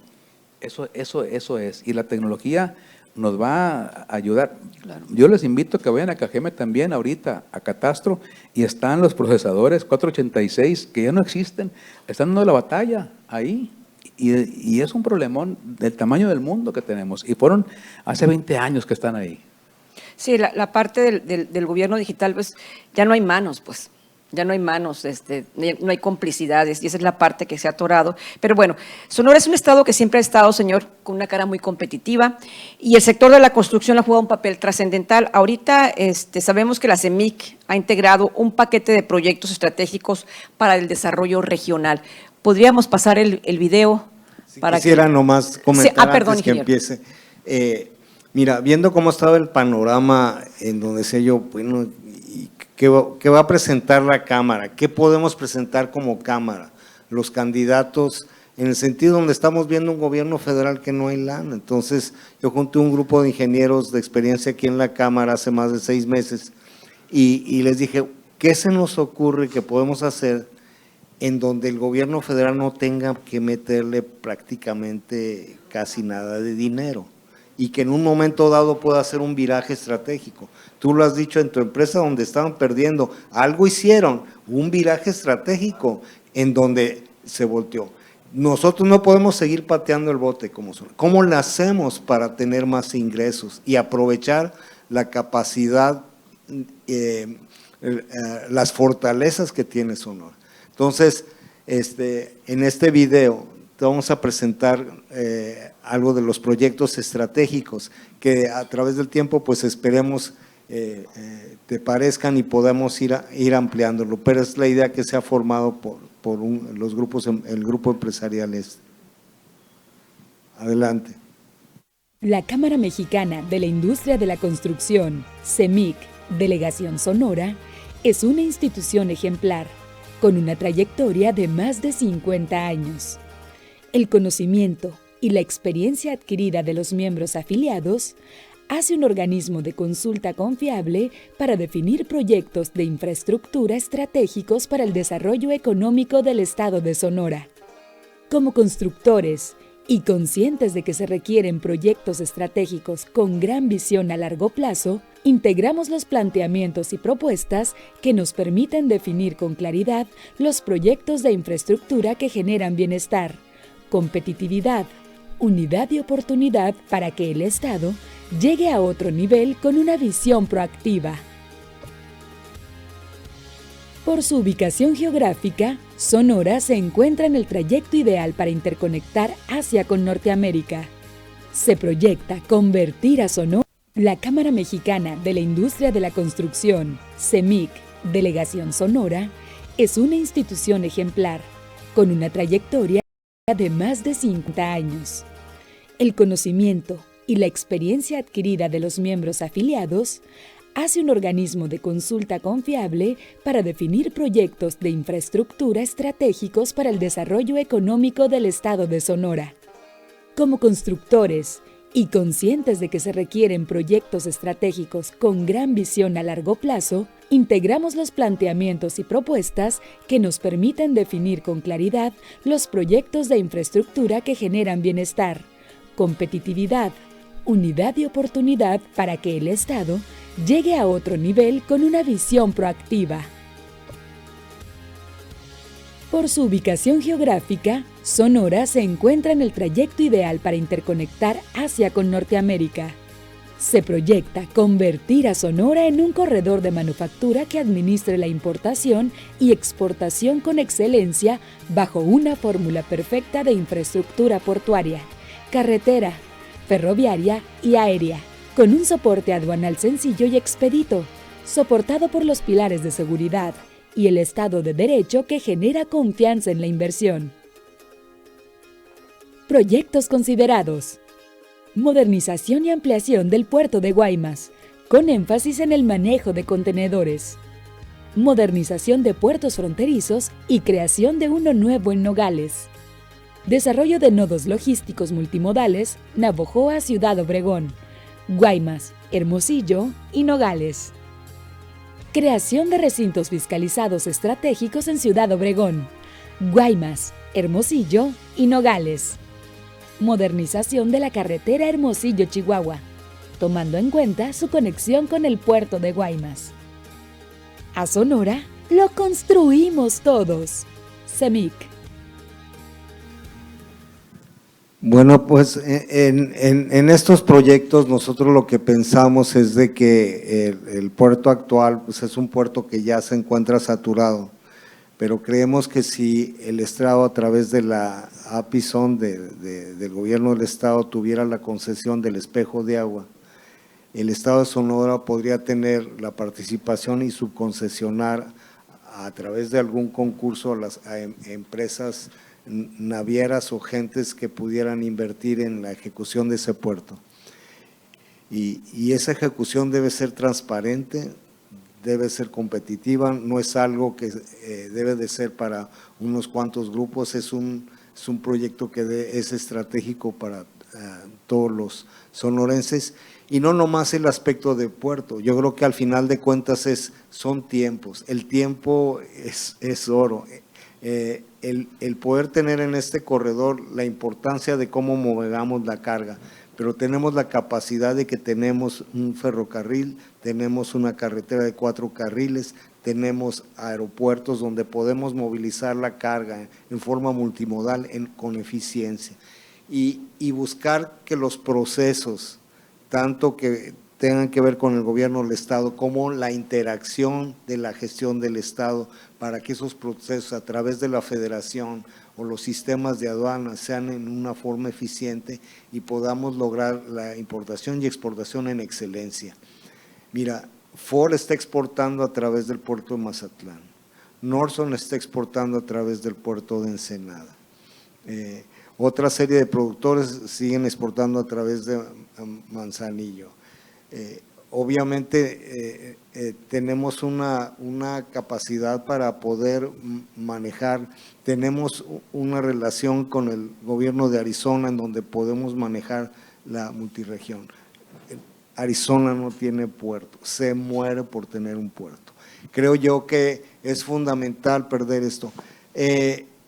Eso es, y la tecnología nos va a ayudar. Claro. Yo les invito a que vayan a Cajeme también ahorita, a Catastro, y están los procesadores 486 que ya no existen, están dando la batalla ahí, y es un problemón del tamaño del mundo que tenemos, y fueron hace 20 años que están ahí. Sí, la parte del gobierno digital, pues ya no hay manos, pues. Ya no hay manos, no hay complicidades, y esa es la parte que se ha atorado. Pero bueno, Sonora es un estado que siempre ha estado, señor, con una cara muy competitiva, y el sector de la construcción ha jugado un papel trascendental. Ahorita sabemos que la CEMIC ha integrado un paquete de proyectos estratégicos para el desarrollo regional. ¿Podríamos pasar el video? Si para quisiera nomás comentar perdón, antes que ingeniero. empiece. Mira, viendo cómo estaba el panorama en donde sé yo, bueno, ¿qué va a presentar la Cámara? ¿Qué podemos presentar como Cámara? Los candidatos, en el sentido donde estamos viendo un gobierno federal que no hay lana. Entonces, yo junté un grupo de ingenieros de experiencia aquí en la Cámara hace más de 6 meses y les dije, ¿qué se nos ocurre que podemos hacer en donde el gobierno federal no tenga que meterle prácticamente casi nada de dinero? Y que en un momento dado pueda hacer un viraje estratégico. Tú lo has dicho en tu empresa donde estaban perdiendo, algo hicieron, un viraje estratégico en donde se volteó. Nosotros no podemos seguir pateando el bote como son. ¿Cómo lo hacemos para tener más ingresos y aprovechar la capacidad, las fortalezas que tiene Sonora? Entonces, en este video te vamos a presentar algo de los proyectos estratégicos que a través del tiempo pues esperemos te parezcan y podamos ir ampliándolo, pero es la idea que se ha formado por los grupos, el grupo empresarial. Adelante. La Cámara Mexicana de la Industria de la Construcción, CEMIC, Delegación Sonora, es una institución ejemplar, con una trayectoria de más de 50 años. El conocimiento y la experiencia adquirida de los miembros afiliados hace un organismo de consulta confiable para definir proyectos de infraestructura estratégicos para el desarrollo económico del Estado de Sonora. Como constructores y conscientes de que se requieren proyectos estratégicos con gran visión a largo plazo, integramos los planteamientos y propuestas que nos permiten definir con claridad los proyectos de infraestructura que generan bienestar, competitividad, unidad y oportunidad para que el Estado llegue a otro nivel con una visión proactiva. Por su ubicación geográfica, Sonora se encuentra en el trayecto ideal para interconectar Asia con Norteamérica. Se proyecta convertir a Sonora. La Cámara Mexicana de la Industria de la Construcción, CEMIC, Delegación Sonora, es una institución ejemplar, con una trayectoria de más de 50 años. El conocimiento y la experiencia adquirida de los miembros afiliados hace un organismo de consulta confiable para definir proyectos de infraestructura estratégicos para el desarrollo económico del Estado de Sonora. Como constructores y conscientes de que se requieren proyectos estratégicos con gran visión a largo plazo, integramos los planteamientos y propuestas que nos permiten definir con claridad los proyectos de infraestructura que generan bienestar, competitividad, unidad y oportunidad para que el Estado llegue a otro nivel con una visión proactiva. Por su ubicación geográfica, Sonora se encuentra en el trayecto ideal para interconectar Asia con Norteamérica. Se proyecta convertir a Sonora en un corredor de manufactura que administre la importación y exportación con excelencia bajo una fórmula perfecta de infraestructura portuaria, carretera, ferroviaria y aérea, con un soporte aduanal sencillo y expedito, soportado por los pilares de seguridad y el Estado de Derecho que genera confianza en la inversión. Proyectos considerados: modernización y ampliación del puerto de Guaymas, con énfasis en el manejo de contenedores; modernización de puertos fronterizos y creación de uno nuevo en Nogales; desarrollo de nodos logísticos multimodales Navojoa, Ciudad Obregón, Guaymas, Hermosillo y Nogales; creación de recintos fiscalizados estratégicos en Ciudad Obregón, Guaymas, Hermosillo y Nogales; modernización de la carretera Hermosillo-Chihuahua, tomando en cuenta su conexión con el puerto de Guaymas. A Sonora lo construimos todos. CEMIC. Bueno, pues en estos proyectos nosotros lo que pensamos es de que el puerto actual pues es un puerto que ya se encuentra saturado, pero creemos que si el Estado a través de la APISON del gobierno del Estado tuviera la concesión del espejo de agua, el Estado de Sonora podría tener la participación y subconcesionar a través de algún concurso a empresas navieras o gentes que pudieran invertir en la ejecución de ese puerto. Y esa ejecución debe ser transparente, debe ser competitiva, no es algo que debe de ser para unos cuantos grupos, es un proyecto que es estratégico para todos los sonorenses, y no nomás el aspecto de puerto. Yo creo que al final de cuentas son tiempos, el tiempo es oro. El poder tener en este corredor la importancia de cómo movemos la carga, pero tenemos la capacidad de que tenemos un ferrocarril, tenemos una carretera de 4 carriles, tenemos aeropuertos donde podemos movilizar la carga en forma multimodal con eficiencia y buscar que los procesos, tanto que tengan que ver con el gobierno del Estado, como la interacción de la gestión del Estado para que esos procesos a través de la federación o los sistemas de aduanas sean en una forma eficiente y podamos lograr la importación y exportación en excelencia. Mira, Ford está exportando a través del puerto de Mazatlán, Nordson está exportando a través del puerto de Ensenada. Otra serie de productores siguen exportando a través de Manzanillo. Obviamente tenemos una capacidad para poder manejar, tenemos una relación con el gobierno de Arizona en donde podemos manejar la multirregión. Arizona no tiene puerto, se muere por tener un puerto. Creo yo que es fundamental perder esto.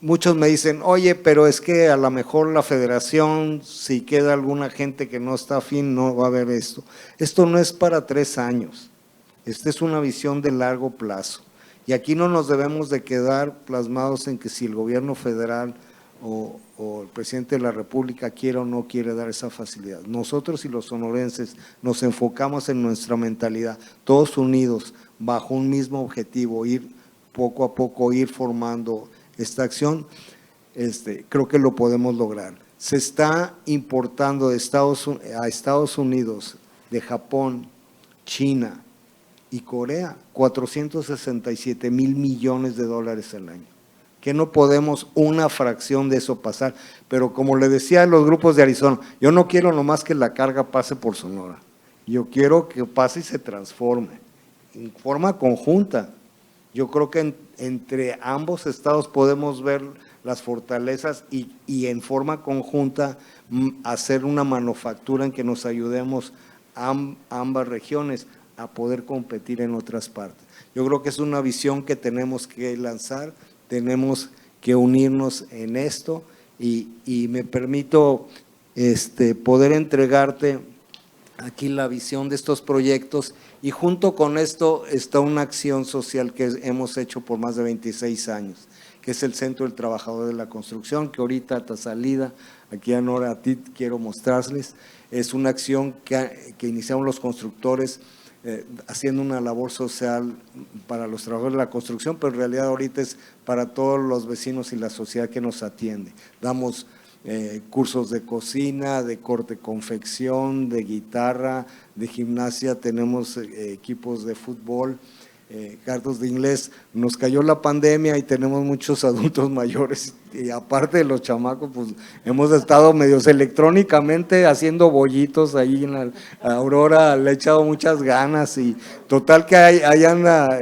Muchos me dicen, oye, pero es que a lo mejor la federación, si queda alguna gente que no está afín, no va a haber esto. Esto no es para 3 años, esta es una visión de largo plazo. Y aquí no nos debemos de quedar plasmados en que si el gobierno federal o el presidente de la República quiere o no quiere dar esa facilidad. Nosotros y los sonorenses nos enfocamos en nuestra mentalidad, todos unidos, bajo un mismo objetivo, ir poco a poco, ir formando esta acción, creo que lo podemos lograr. Se está importando a Estados Unidos, de Japón, China y Corea, 467,000 millones de dólares al año. Que no podemos una fracción de eso pasar, pero como le decía a los grupos de Arizona, yo no quiero nomás que la carga pase por Sonora, yo quiero que pase y se transforme en forma conjunta. Yo creo que entre ambos estados podemos ver las fortalezas y en forma conjunta hacer una manufactura en que nos ayudemos a ambas regiones a poder competir en otras partes. Yo creo que es una visión que tenemos que lanzar, tenemos que unirnos en esto y me permito poder entregarte aquí la visión de estos proyectos y junto con esto está una acción social que hemos hecho por más de 26 años, que es el Centro del Trabajador de la Construcción, que ahorita a salida, aquí a Nora, a ti quiero mostrarles, es una acción que iniciaron los constructores haciendo una labor social para los trabajadores de la construcción, pero en realidad ahorita es para todos los vecinos y la sociedad que nos atiende. Damos cursos de cocina, de corte confección, de guitarra, de gimnasia, tenemos equipos de fútbol, cartas de inglés. Nos cayó la pandemia y tenemos muchos adultos mayores y aparte de los chamacos, pues hemos estado medios electrónicamente haciendo bollitos ahí en la Aurora, le he echado muchas ganas y total que ahí anda,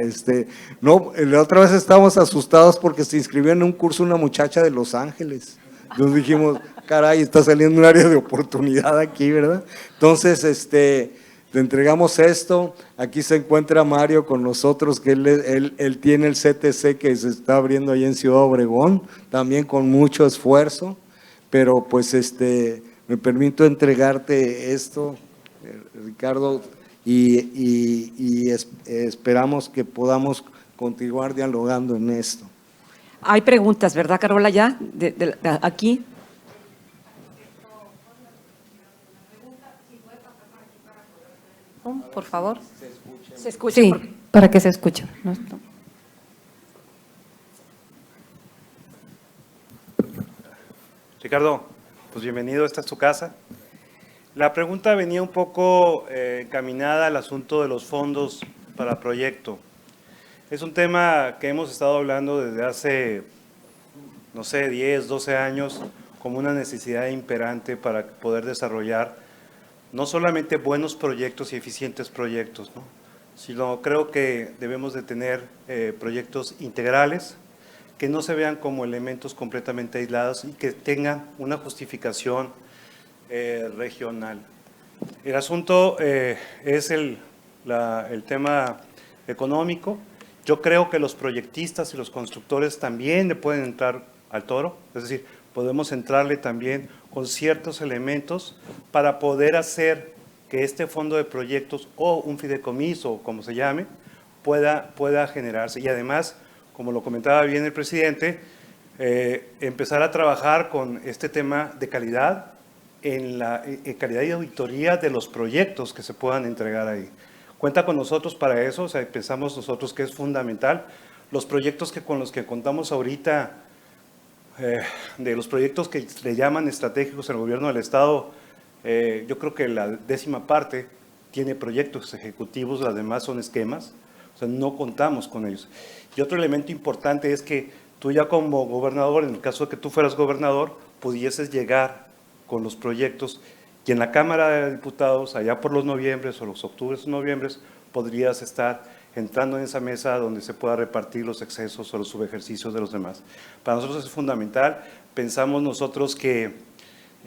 no, la otra vez estábamos asustados porque se inscribió en un curso una muchacha de Los Ángeles. Entonces dijimos, caray, está saliendo un área de oportunidad aquí, ¿verdad? Entonces, te entregamos esto. Aquí se encuentra Mario con nosotros, que él tiene el CTC que se está abriendo ahí en Ciudad Obregón, también con mucho esfuerzo, pero pues me permito entregarte esto, Ricardo, y esperamos que podamos continuar dialogando en esto. Hay preguntas, ¿verdad, Carola, ya? Aquí. Por favor. ¿Se escucha? Sí, para que se escuche. Ricardo, pues bienvenido, esta es tu casa. La pregunta venía un poco encaminada al asunto de los fondos para proyecto. Es un tema que hemos estado hablando desde hace, no sé, 10, 12 años, como una necesidad imperante para poder desarrollar no solamente buenos proyectos y eficientes proyectos, ¿no?, sino creo que debemos de tener proyectos integrales, que no se vean como elementos completamente aislados y que tengan una justificación regional. El asunto es el tema económico. Yo creo que los proyectistas y los constructores también le pueden entrar al toro, es decir, podemos entrarle también con ciertos elementos para poder hacer que este fondo de proyectos o un fideicomiso, como se llame, pueda generarse. Y además, como lo comentaba bien el presidente, empezar a trabajar con este tema de calidad, en la calidad de auditoría de los proyectos que se puedan entregar ahí. Cuenta con nosotros para eso, o sea, pensamos nosotros que es fundamental. Los proyectos con los que contamos ahorita, de los proyectos que le llaman estratégicos en el gobierno del Estado, yo creo que la 10ª parte tiene proyectos ejecutivos, las demás son esquemas, o sea, no contamos con ellos. Y otro elemento importante es que tú ya como gobernador, en el caso de que tú fueras gobernador, pudieses llegar con los proyectos y en la Cámara de Diputados, allá por los noviembres o los octubres o noviembres, podrías estar entrando en esa mesa donde se pueda repartir los excesos o los subejercicios de los demás. Para nosotros es fundamental. Pensamos nosotros que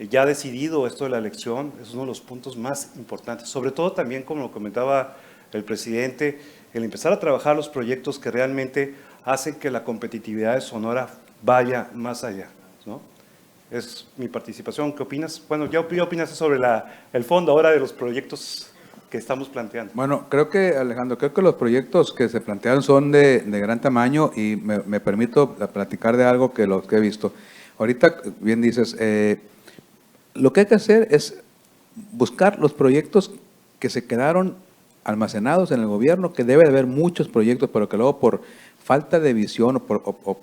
ya decidido esto de la elección, es uno de los puntos más importantes, sobre todo también, como lo comentaba el presidente, el empezar a trabajar los proyectos que realmente hacen que la competitividad de Sonora vaya más allá, ¿no? Es mi participación. ¿Qué opinas? Bueno, ¿qué opinas sobre el fondo ahora de los proyectos que estamos planteando? Bueno, creo que, Alejandro, los proyectos que se plantearon son de gran tamaño y me permito platicar de algo que he visto. Ahorita, bien dices, lo que hay que hacer es buscar los proyectos que se quedaron almacenados en el gobierno, que debe de haber muchos proyectos, pero que luego por falta de visión o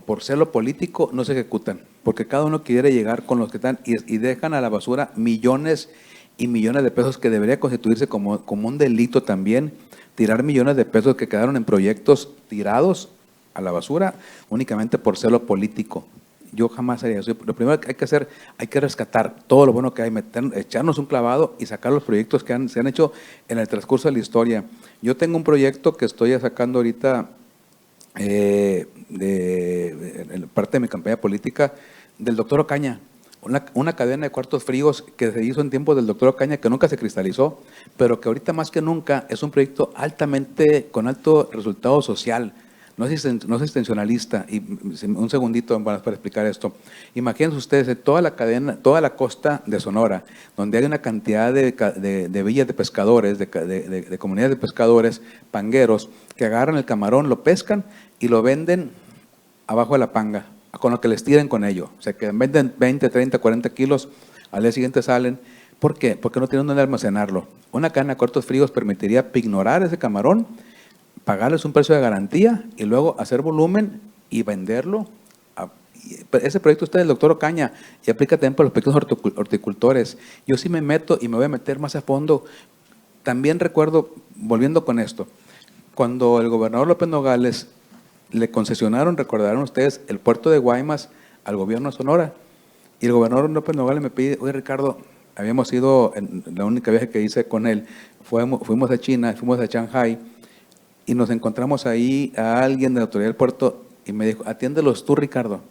por celo político no se ejecutan, porque cada uno quiere llegar con los que están y dejan a la basura millones y millones de pesos que debería constituirse como un delito también, tirar millones de pesos que quedaron en proyectos tirados a la basura únicamente por celo político. Yo jamás haría eso. Lo primero que hay que hacer, hay que rescatar todo lo bueno que hay, echarnos un clavado y sacar los proyectos que se han hecho en el transcurso de la historia. Yo tengo un proyecto que estoy sacando ahorita en parte de mi campaña política del doctor Ocaña, una cadena de cuartos fríos que se hizo en tiempos del doctor Ocaña, que nunca se cristalizó, pero que ahorita más que nunca es un proyecto con alto resultado social. No es extensionalista. Y un segundito para explicar esto. Imagínense ustedes toda la cadena, toda la costa de Sonora, donde hay una cantidad de villas de pescadores, de comunidades de pescadores, pangueros, que agarran el camarón, lo pescan y lo venden abajo de la panga, con lo que les tiren con ello. O sea, que venden 20, 30, 40 kilos, al día siguiente salen. ¿Por qué? Porque no tienen dónde almacenarlo. Una cadena de cuartos fríos permitiría pignorar ese camarón, pagarles un precio de garantía y luego hacer volumen y venderlo. Ese proyecto está del doctor Ocaña y aplica también para los pequeños horticultores. Yo sí me meto y me voy a meter más a fondo. También recuerdo, volviendo con esto, cuando el gobernador López Nogales le concesionaron, recordarán ustedes, el puerto de Guaymas al gobierno de Sonora, y el gobernador López Nogales me pide: oye, Ricardo, habíamos ido, en la única viaje que hice con él, fuimos a China, fuimos a Shanghai, y nos encontramos ahí a alguien de la autoridad del puerto y me dijo: atiéndelos tú, Ricardo.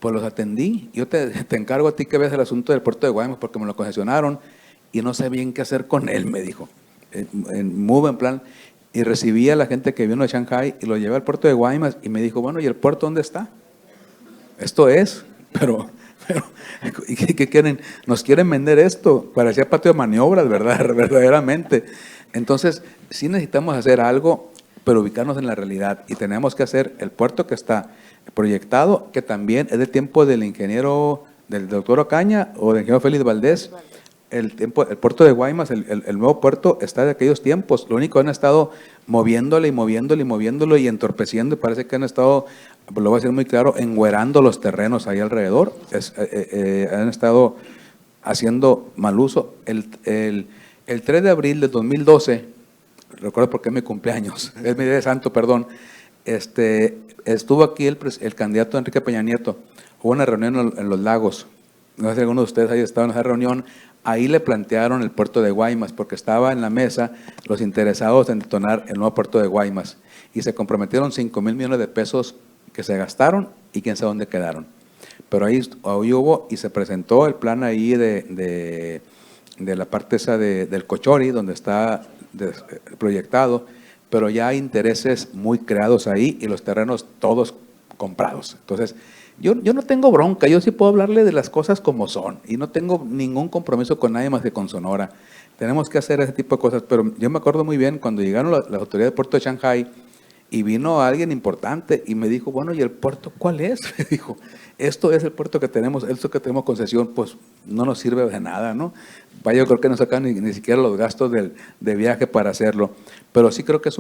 Pues los atendí. Yo te encargo a ti que veas el asunto del puerto de Guaymas porque me lo concesionaron y no sé bien qué hacer con él, me dijo. Muy buen plan. Y recibí a la gente que vino de Shanghai y lo llevé al puerto de Guaymas y me dijo: bueno, ¿y el puerto dónde está? Esto es, pero ¿qué quieren? Nos quieren vender esto. Parecía patio de maniobras, ¿verdad? Verdaderamente. Entonces, sí necesitamos hacer algo, pero ubicarnos en la realidad. Y tenemos que hacer el puerto que está proyectado, que también es del tiempo del doctor Ocaña o del ingeniero Félix Valdés. El puerto de Guaymas, el nuevo puerto, está de aquellos tiempos. Lo único que han estado moviéndolo y entorpeciendo, y parece que han estado, lo voy a decir muy claro, engüerando los terrenos ahí alrededor. Han estado haciendo mal uso. El 3 de abril de 2012, recuerdo porque es mi cumpleaños, es mi día de santo, perdón, estuvo aquí el candidato Enrique Peña Nieto. Hubo una reunión en Los Lagos. No sé si alguno de ustedes haya estado en esa reunión. Ahí le plantearon el puerto de Guaymas, porque estaba en la mesa los interesados en detonar el nuevo puerto de Guaymas. Y se comprometieron 5,000 millones de pesos que se gastaron y quién sabe dónde quedaron. Pero ahí hubo y se presentó el plan ahí de la parte esa del Cochori, donde está proyectado, pero ya hay intereses muy creados ahí y los terrenos todos comprados. Entonces, yo no tengo bronca, yo sí puedo hablarle de las cosas como son y no tengo ningún compromiso con nadie más que con Sonora. Tenemos que hacer ese tipo de cosas, pero yo me acuerdo muy bien cuando llegaron las autoridades del puerto de Shanghai Y vino alguien importante y me dijo, bueno, ¿y el puerto cuál es? Me dijo, esto es el puerto que tenemos, esto que tenemos concesión, pues no nos sirve de nada, ¿no? Vaya, yo creo que no sacan ni siquiera los gastos de viaje para hacerlo. Pero sí creo que es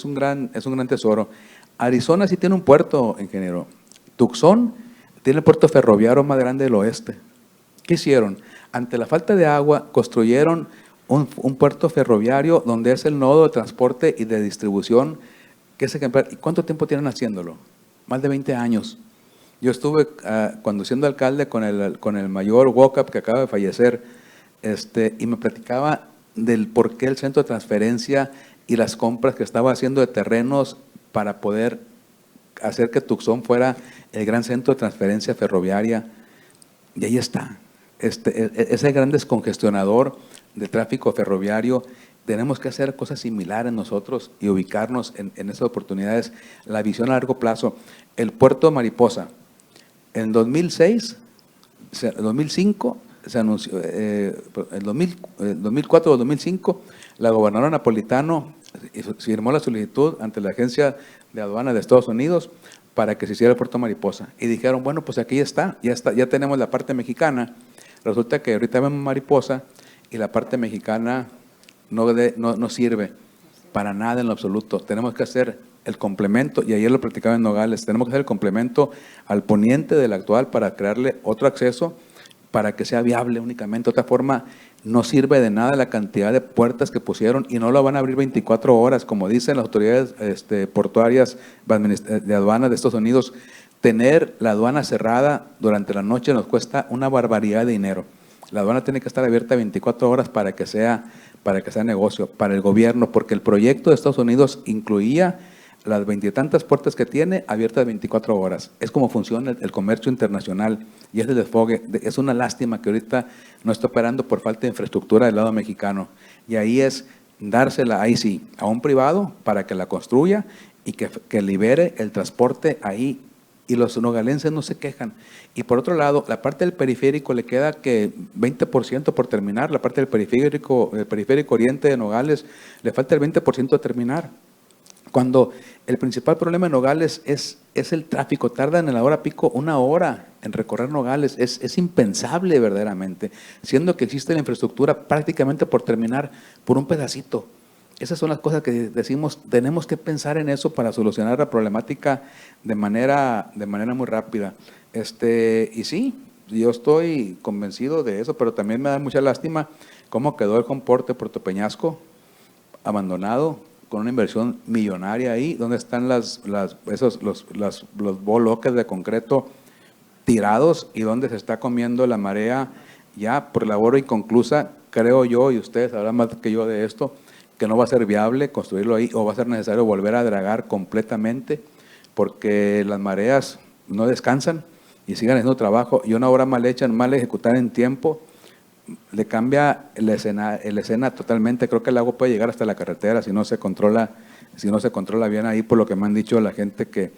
un gran tesoro. Arizona sí tiene un puerto, ingeniero. Tucson tiene el puerto ferroviario más grande del oeste. ¿Qué hicieron? Ante la falta de agua, construyeron un puerto ferroviario donde es el nodo de transporte y de distribución que es ejemplar. ¿Y cuánto tiempo tienen haciéndolo? Más de 20 años. Yo estuve conduciendo alcalde con el mayor Walkup que acaba de fallecer, y me platicaba del por qué el centro de transferencia y las compras que estaba haciendo de terrenos para poder hacer que Tucson fuera el gran centro de transferencia ferroviaria. Y ahí está. Ese gran descongestionador de tráfico ferroviario. Tenemos que hacer cosas similares nosotros y ubicarnos en esas oportunidades. La visión a largo plazo. El puerto Mariposa. En 2006, 2005, se anunció, en 2004 o 2005, la gobernadora Napolitano firmó la solicitud ante la Agencia de Aduana de Estados Unidos para que se hiciera el puerto Mariposa. Y dijeron, bueno, pues aquí está, ya tenemos la parte mexicana. Resulta que ahorita vemos Mariposa y la parte mexicana no sirve para nada en lo absoluto. Tenemos que hacer el complemento, y ayer lo platicaba en Nogales, tenemos que hacer el complemento al poniente del actual para crearle otro acceso para que sea viable únicamente. De otra forma, no sirve de nada la cantidad de puertas que pusieron y no lo van a abrir 24 horas, como dicen las autoridades portuarias de aduana de Estados Unidos. Tener la aduana cerrada durante la noche nos cuesta una barbaridad de dinero. La aduana tiene que estar abierta 24 horas para que sea negocio, para el gobierno, porque el proyecto de Estados Unidos incluía las 20 y tantas puertas que tiene abiertas 24 horas. Es como funciona el comercio internacional y es el desfogue. Es una lástima que ahorita no está operando por falta de infraestructura del lado mexicano. Y ahí es dársela, ahí sí, a un privado para que la construya y que libere el transporte ahí. Y los nogalenses no se quejan. Y por otro lado, la parte del periférico le queda que 20% por terminar. La parte del periférico oriente de Nogales le falta el 20% de terminar. Cuando el principal problema en Nogales es el tráfico, tardan en la hora pico 1 hora en recorrer Nogales, es impensable verdaderamente, siendo que existe la infraestructura prácticamente por terminar por un pedacito. Esas son las cosas que decimos, tenemos que pensar en eso para solucionar la problemática de manera muy rápida. Y sí, yo estoy convencido de eso, pero también me da mucha lástima cómo quedó el comporte de Puerto Peñasco abandonado, con una inversión millonaria ahí, donde están los bloques de concreto tirados y donde se está comiendo la marea ya por labor inconclusa. Creo yo, y ustedes sabrán más que yo de esto, que no va a ser viable construirlo ahí o va a ser necesario volver a dragar completamente porque las mareas no descansan y siguen haciendo trabajo y una obra mal hecha, mal ejecutada en tiempo, le cambia la escena totalmente. Creo que el agua puede llegar hasta la carretera si no se controla bien ahí, por lo que me han dicho la gente que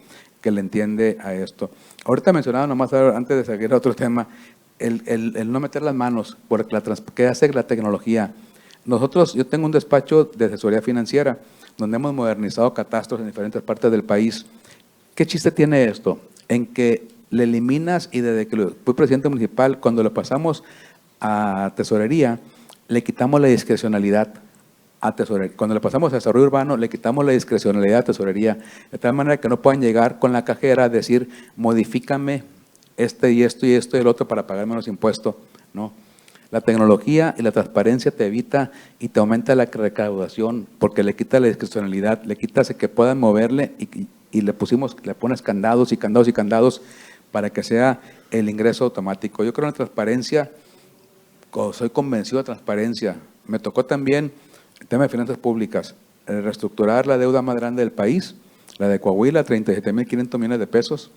le entiende a esto. Ahorita mencionaba nomás, antes de seguir a otro tema, el no meter las manos, porque ¿qué hace la tecnología? Yo tengo un despacho de asesoría financiera, donde hemos modernizado catastros en diferentes partes del país. ¿Qué chiste tiene esto? En que le eliminas, y desde que fui presidente municipal, cuando lo pasamos a tesorería, le quitamos la discrecionalidad a tesorería. Cuando le pasamos a desarrollo urbano, le quitamos la discrecionalidad a tesorería, de tal manera que no puedan llegar con la cajera a decir, modifícame y esto y esto y el otro para pagar menos impuesto. No. La tecnología y la transparencia te evita y te aumenta la recaudación, porque le quita la discrecionalidad, le quitas que puedan moverle y le pones candados y candados y candados para que sea el ingreso automático. Yo creo en la transparencia. Soy convencido de transparencia. Me tocó también el tema de finanzas públicas, reestructurar la deuda más grande del país, la de Coahuila, 37.500 millones de pesos.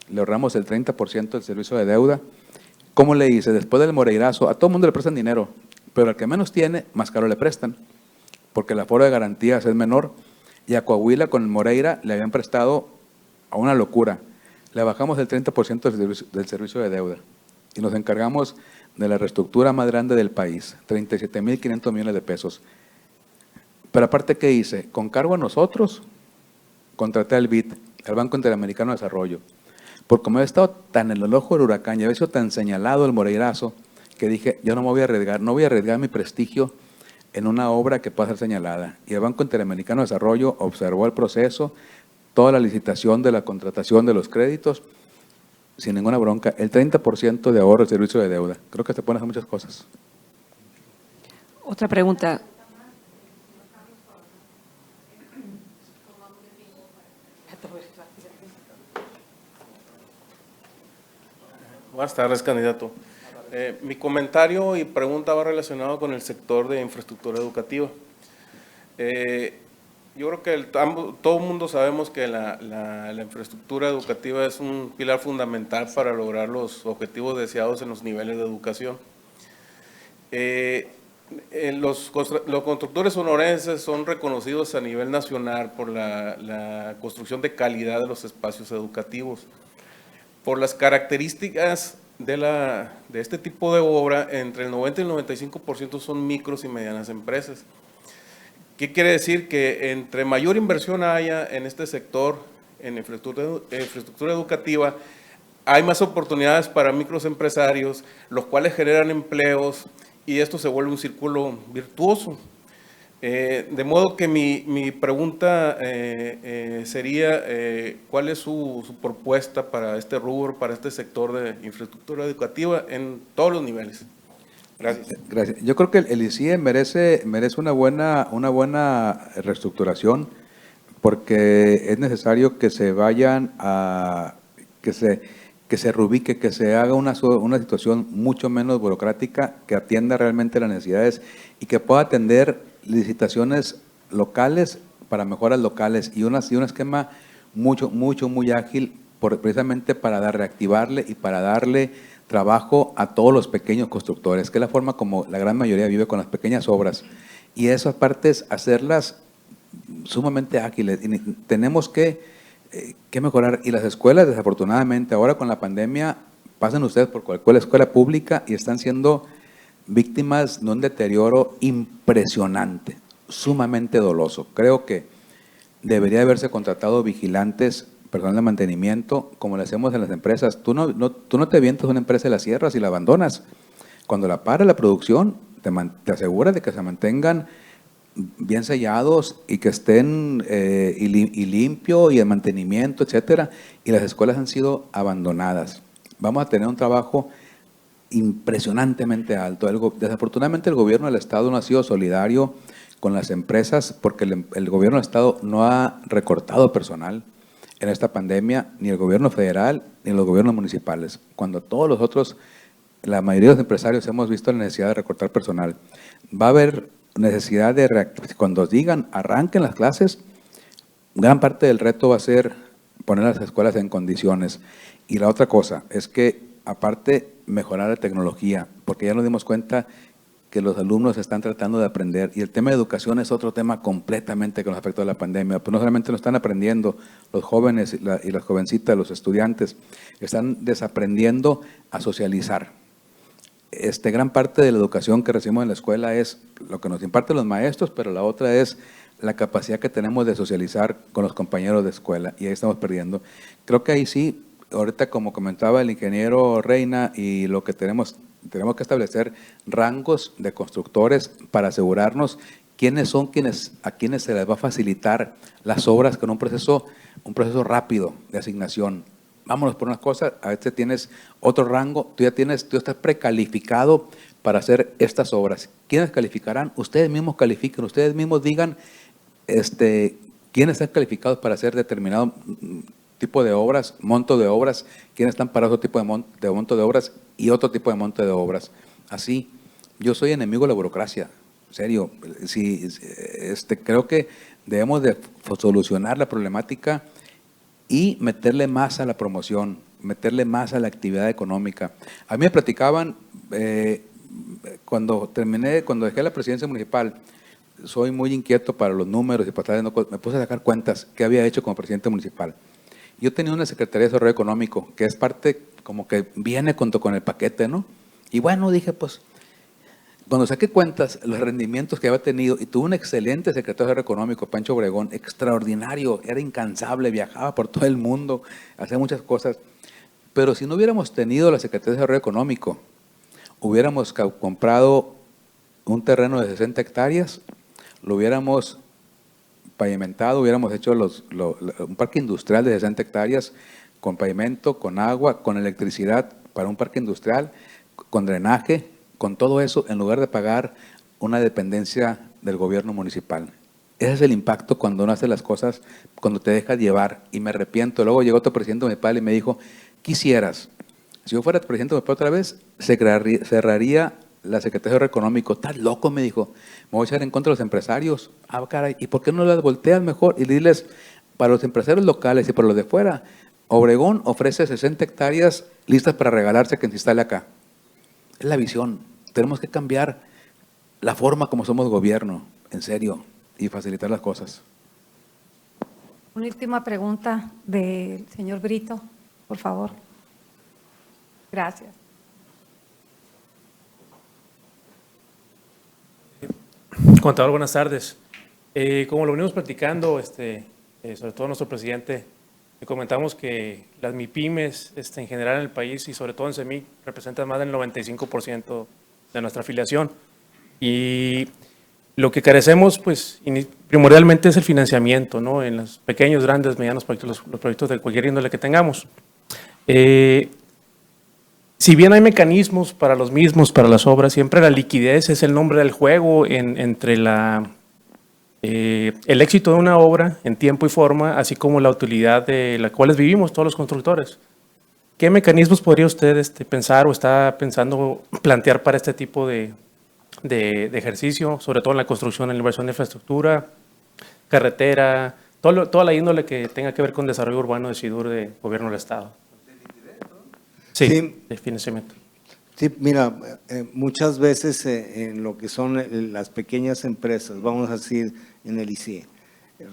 Le ahorramos el 30% del servicio de deuda. ¿Cómo le hice? Después del Moreirazo, a todo el mundo le prestan dinero, pero al que menos tiene, más caro le prestan, porque el aforo de garantías es menor. Y a Coahuila, con el Moreira, le habían prestado a una locura. Le bajamos el 30% del servicio de deuda y nos encargamos de la reestructura más grande del país, 37.500 millones de pesos. Pero aparte, ¿qué hice? Con cargo a nosotros, contraté al BID, al Banco Interamericano de Desarrollo, porque como había estado tan en el ojo del huracán y había sido tan señalado el Moreirazo, que dije, yo no me voy a arriesgar, no voy a arriesgar mi prestigio en una obra que pueda ser señalada. Y el Banco Interamericano de Desarrollo observó el proceso, toda la licitación de la contratación de los créditos, sin ninguna bronca, el 30% de ahorro de servicio de deuda. Creo que se pueden hacer muchas cosas. Otra pregunta. Buenas tardes, candidato. Mi comentario y pregunta va relacionado con el sector de infraestructura educativa. Yo creo que todo el mundo sabemos que la infraestructura educativa es un pilar fundamental para lograr los objetivos deseados en los niveles de educación. Los constructores sonorenses son reconocidos a nivel nacional por la construcción de calidad de los espacios educativos. Por las características de este tipo de obra, entre el 90 y el 95% son micros y medianas empresas. ¿Qué quiere decir? Que entre mayor inversión haya en este sector, en infraestructura educativa, hay más oportunidades para microempresarios, los cuales generan empleos y esto se vuelve un círculo virtuoso. De modo que mi pregunta sería, ¿cuál es su propuesta para este rubro, para este sector de infraestructura educativa en todos los niveles? Gracias. Gracias. Yo creo que el ICIE merece una buena reestructuración, porque es necesario que se vayan a, que se reubique, que se haga una situación mucho menos burocrática, que atienda realmente las necesidades y que pueda atender licitaciones locales para mejoras locales y un esquema muy ágil, precisamente para reactivarle y para darle trabajo a todos los pequeños constructores, que es la forma como la gran mayoría vive, con las pequeñas obras. Y esas partes, hacerlas sumamente ágiles. Y tenemos que mejorar. Y las escuelas, desafortunadamente, ahora con la pandemia, pasen ustedes por cualquier escuela pública y están siendo víctimas de un deterioro impresionante, sumamente doloso. Creo que debería haberse contratado vigilantes, personal de mantenimiento, como lo hacemos en las empresas. Tú no te avientas una empresa de las sierras y la abandonas. Cuando la para la producción, te aseguras de que se mantengan bien sellados y que estén y limpio y el mantenimiento, etcétera. Y las escuelas han sido abandonadas. Vamos a tener un trabajo impresionantemente alto. Desafortunadamente el gobierno del Estado no ha sido solidario con las empresas, porque el gobierno del Estado no ha recortado personal en esta pandemia, ni el gobierno federal, ni los gobiernos municipales. Cuando todos los otros, la mayoría de los empresarios hemos visto la necesidad de recortar personal. Va a haber necesidad cuando digan arranquen las clases, gran parte del reto va a ser poner las escuelas en condiciones. Y la otra cosa es que, aparte, mejorar la tecnología, porque ya nos dimos cuenta que los alumnos están tratando de aprender, y el tema de educación es otro tema completamente con respecto a la pandemia. Pues no solamente lo están aprendiendo los jóvenes y las jovencitas, los estudiantes, están desaprendiendo a socializar. Gran parte de la educación que recibimos en la escuela es lo que nos imparten los maestros, pero la otra es la capacidad que tenemos de socializar con los compañeros de escuela, y ahí estamos perdiendo. Creo que ahí sí, ahorita como comentaba el ingeniero Reina, y lo que tenemos que establecer rangos de constructores para asegurarnos a quienes se les va a facilitar las obras con un proceso rápido de asignación. Vámonos por unas cosas, a veces tienes otro rango, tú estás precalificado para hacer estas obras. ¿Quiénes calificarán? Ustedes mismos califiquen, ustedes mismos digan quiénes están calificados para hacer determinado tipo de obras, monto de obras, quiénes están para otro tipo de monto de obras y otro tipo de monto de obras. Así, yo soy enemigo de la burocracia, en serio. Creo que debemos de solucionar la problemática y meterle más a la promoción, meterle más a la actividad económica. A mí me platicaban, cuando dejé la presidencia municipal, soy muy inquieto para los números y para me puse a sacar cuentas que había hecho como presidente municipal. Yo tenía una Secretaría de Desarrollo Económico, que es parte como que viene junto con el paquete, ¿no? Y bueno, dije, pues, cuando saqué cuentas, los rendimientos que había tenido, y tuve un excelente secretario económico, Pancho Obregón, extraordinario, era incansable, viajaba por todo el mundo, hacía muchas cosas. Pero si no hubiéramos tenido la Secretaría de Desarrollo Económico, hubiéramos comprado un terreno de 60 hectáreas, lo hubiéramos pavimentado, hubiéramos hecho un parque industrial de 60 hectáreas con pavimento, con agua, con electricidad para un parque industrial, con drenaje, con todo eso, en lugar de pagar una dependencia del gobierno municipal. Ese es el impacto cuando uno hace las cosas, cuando te dejas llevar, y me arrepiento. Luego llegó otro presidente municipal y me dijo, quisieras, si yo fuera presidente municipal otra vez, cerraría la Secretaría de Económico. Estás loco, me dijo, me voy a echar en contra de los empresarios. Ah, caray, ¿y por qué no las volteas mejor? Y diles, para los empresarios locales y para los de fuera, Obregón ofrece 60 hectáreas listas para regalarse que se instale acá. Es la visión. Tenemos que cambiar la forma como somos gobierno, en serio, y facilitar las cosas. Una última pregunta del señor Brito, por favor. Gracias. Contador, buenas tardes. Como lo venimos platicando, sobre todo nuestro presidente, le comentamos que las MIPYMES en general en el país y sobre todo en CEMIC representan más del 95% de nuestra afiliación. Y lo que carecemos, pues, primordialmente es el financiamiento, ¿no? En los pequeños, grandes, medianos proyectos, los proyectos de cualquier índole que tengamos. Si bien hay mecanismos para los mismos, para las obras, siempre la liquidez es el nombre del juego entre el éxito de una obra en tiempo y forma, así como la utilidad de la cual vivimos todos los constructores. ¿Qué mecanismos podría usted pensar o está pensando plantear para este tipo de ejercicio, sobre todo en la construcción, en la inversión de infraestructura, carretera, toda la índole que tenga que ver con desarrollo urbano de SIDUR de gobierno del Estado? Sí, de financiamiento. Sí, mira, muchas veces en lo que son las pequeñas empresas, vamos a decir en el ICIE,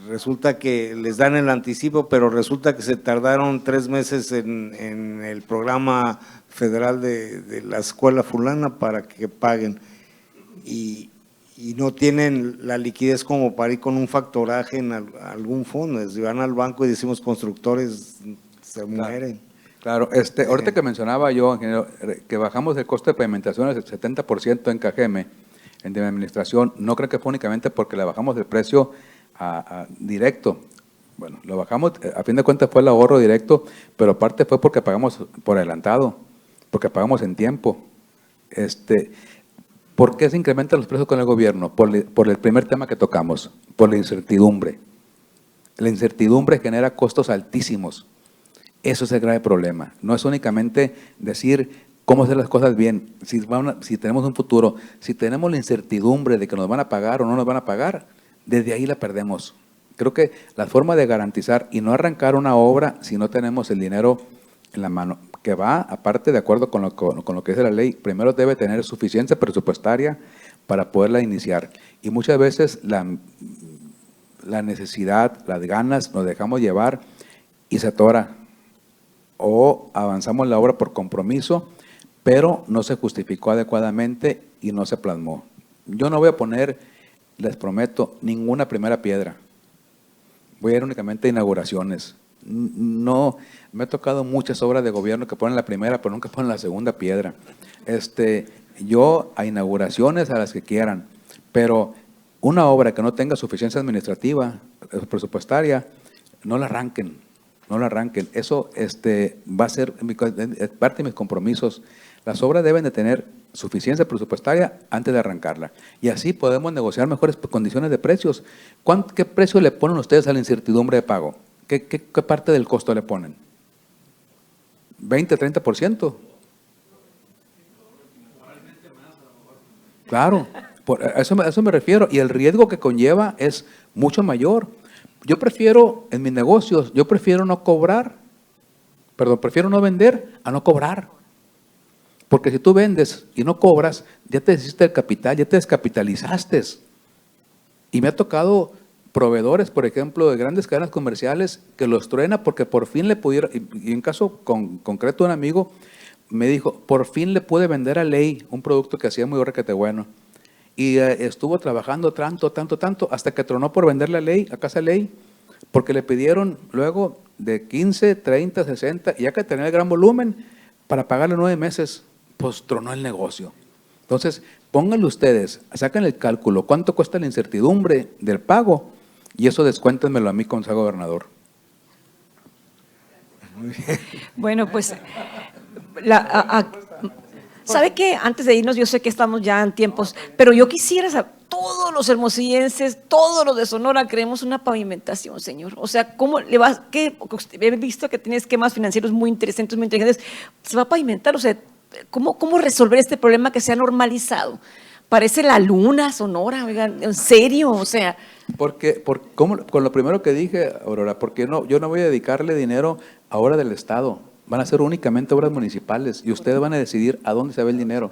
resulta que les dan el anticipo, pero resulta que se tardaron 3 meses en el programa federal de la escuela fulana para que paguen y no tienen la liquidez como para ir con un factoraje en algún fondo. Van al banco y decimos constructores se mueren. Claro, ahorita que mencionaba yo, ingeniero, que bajamos el costo de pavimentación al 70% en KGM, en de administración, no creo que fue únicamente porque le bajamos el precio directo. Bueno, lo bajamos, a fin de cuentas fue el ahorro directo, pero aparte fue porque pagamos por adelantado, porque pagamos en tiempo. ¿Por qué se incrementan los precios con el gobierno? Por el primer tema que tocamos, por la incertidumbre. La incertidumbre genera costos altísimos. Eso es el grave problema. No es únicamente decir cómo hacer las cosas bien. Si tenemos un futuro, si tenemos la incertidumbre de que nos van a pagar o no nos van a pagar, desde ahí la perdemos. Creo que la forma de garantizar y no arrancar una obra si no tenemos el dinero en la mano, que va, aparte, de acuerdo con lo que dice la ley, primero debe tener suficiencia presupuestaria para poderla iniciar. Y muchas veces la necesidad, las ganas, nos dejamos llevar y se atora. O avanzamos la obra por compromiso, pero no se justificó adecuadamente y no se plasmó. Yo no voy a poner, les prometo, ninguna primera piedra. Voy a ir únicamente a inauguraciones. No, me ha tocado muchas obras de gobierno que ponen la primera, pero nunca ponen la segunda piedra. Yo a inauguraciones a las que quieran, pero una obra que no tenga suficiencia administrativa, presupuestaria, no la arranquen. No la arranquen. Eso va a ser parte de mis compromisos. Las obras deben de tener suficiencia presupuestaria antes de arrancarla. Y así podemos negociar mejores condiciones de precios. ¿Qué precio le ponen ustedes a la incertidumbre de pago? ¿Qué parte del costo le ponen? ¿20, 30%? Claro, a eso me refiero. Y el riesgo que conlleva es mucho mayor. Yo prefiero, en mis negocios, prefiero no vender a no cobrar. Porque si tú vendes y no cobras, ya te deshiciste el capital, ya te descapitalizaste. Y me ha tocado proveedores, por ejemplo, de grandes cadenas comerciales que los truena porque por fin le pudieron, y en caso concreto un amigo me dijo, por fin le pude vender a Ley un producto que hacía muy requete bueno. y estuvo trabajando tanto, hasta que tronó por vender la ley, a Casa Ley, porque le pidieron luego de 15, 30, 60, y ya que tenía el gran volumen, para pagarle 9 meses, pues tronó el negocio. Entonces, pónganlo ustedes, saquen el cálculo, ¿cuánto cuesta la incertidumbre del pago? Y eso descuéntenmelo a mí como gobernador. Bueno, pues, ¿sabe qué? Antes de irnos, yo sé que estamos ya en tiempos, pero yo quisiera saber, todos los hermosillenses, todos los de Sonora queremos una pavimentación, señor. O sea, ¿cómo le vas? He visto que tiene esquemas financieros muy interesantes, muy inteligentes. ¿Se va a pavimentar? O sea, ¿cómo resolver este problema que se ha normalizado? Parece la luna, Sonora, oigan, ¿en serio? O sea… Con lo primero que dije, Aurora, porque yo no voy a dedicarle dinero a obra del Estado. Van a ser únicamente obras municipales y ustedes van a decidir a dónde se va el dinero.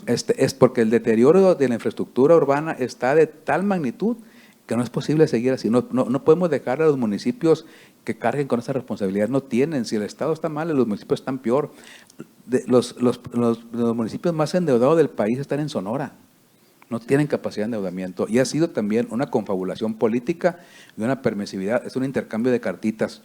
Es porque el deterioro de la infraestructura urbana está de tal magnitud que no es posible seguir así. No podemos dejar a los municipios que carguen con esa responsabilidad. No tienen. Si el Estado está mal, los municipios están peor. Los municipios más endeudados del país están en Sonora. No tienen capacidad de endeudamiento. Y ha sido también una confabulación política y una permisividad. Es un intercambio de cartitas.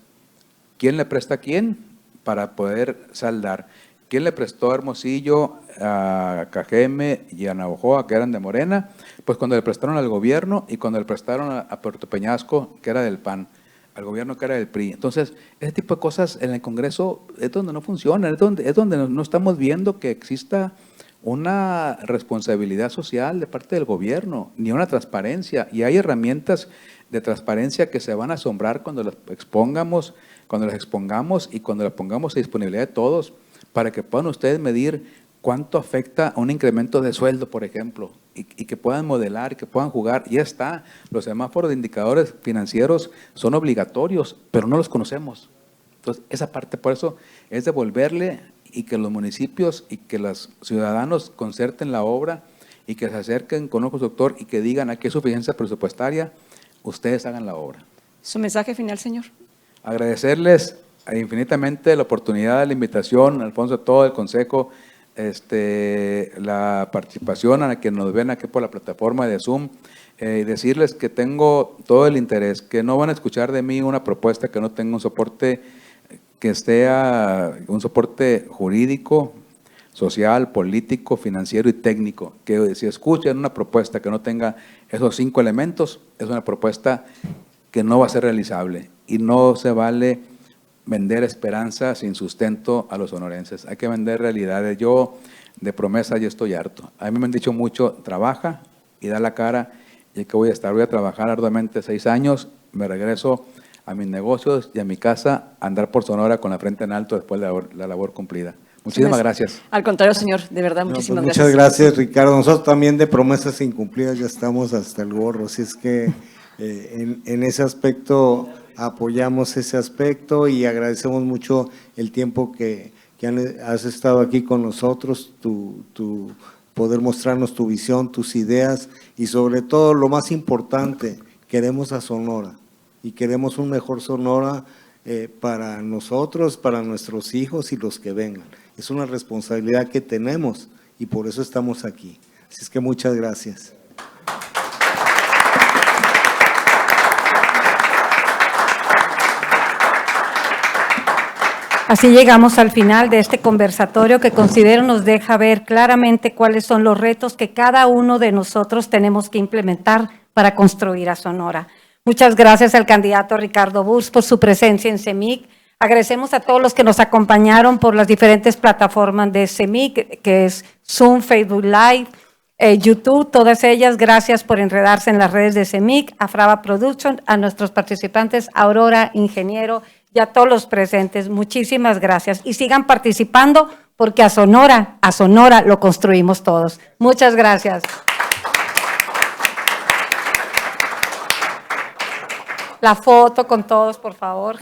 ¿Quién le presta a quién para poder saldar? ¿Quién le prestó a Hermosillo, a Cajeme y a Navojoa, que eran de Morena? Pues cuando le prestaron al gobierno y cuando le prestaron a Puerto Peñasco, que era del PAN, al gobierno que era del PRI. Entonces, ese tipo de cosas en el Congreso es donde no funcionan, es donde no estamos viendo que exista una responsabilidad social de parte del gobierno, ni una transparencia. Y hay herramientas de transparencia que se van a asombrar cuando las expongamos y cuando las pongamos a disponibilidad de todos, para que puedan ustedes medir cuánto afecta a un incremento de sueldo, por ejemplo, y que puedan modelar, y que puedan jugar. Ya está, los semáforos de indicadores financieros son obligatorios, pero no los conocemos. Entonces, esa parte, por eso, es devolverle y que los municipios y que los ciudadanos concerten la obra y que se acerquen con un constructor y que digan aquí hay suficiencia presupuestaria, ustedes hagan la obra. ¿Su mensaje final, señor? Agradecerles infinitamente la oportunidad, la invitación, Alfonso, todo el consejo, la participación a quienes nos ven aquí por la plataforma de Zoom, decirles que tengo todo el interés, que no van a escuchar de mí una propuesta que no tenga un soporte, que sea un soporte jurídico, social, político, financiero y técnico, que si escuchan una propuesta que no tenga esos 5 elementos, es una propuesta que no va a ser realizable y no se vale vender esperanza sin sustento a los sonorenses. Hay que vender realidades. Yo de promesa ya estoy harto. A mí me han dicho mucho, trabaja y da la cara. Y que voy a trabajar arduamente 6 años, me regreso a mis negocios y a mi casa a andar por Sonora con la frente en alto después de la labor cumplida. Muchísimas gracias. Al contrario, señor, de verdad, muchísimas gracias. Muchas gracias, Ricardo. Nosotros también de promesas incumplidas ya estamos hasta el gorro, así es que en ese aspecto apoyamos ese aspecto y agradecemos mucho el tiempo que has estado aquí con nosotros, tu poder mostrarnos tu visión, tus ideas y sobre todo lo más importante, queremos a Sonora y queremos un mejor Sonora para nosotros, para nuestros hijos y los que vengan. Es una responsabilidad que tenemos y por eso estamos aquí. Así es que muchas gracias. Así llegamos al final de este conversatorio que considero nos deja ver claramente cuáles son los retos que cada uno de nosotros tenemos que implementar para construir a Sonora. Muchas gracias al candidato Ricardo Burs por su presencia en CEMIC. Agradecemos a todos los que nos acompañaron por las diferentes plataformas de CEMIC, que es Zoom, Facebook Live, YouTube, todas ellas. Gracias por enredarse en las redes de CEMIC, a Frava Production, a nuestros participantes, Aurora, Ingeniero, y a todos los presentes. Muchísimas gracias. Y sigan participando porque a Sonora lo construimos todos. Muchas gracias. La foto con todos, por favor.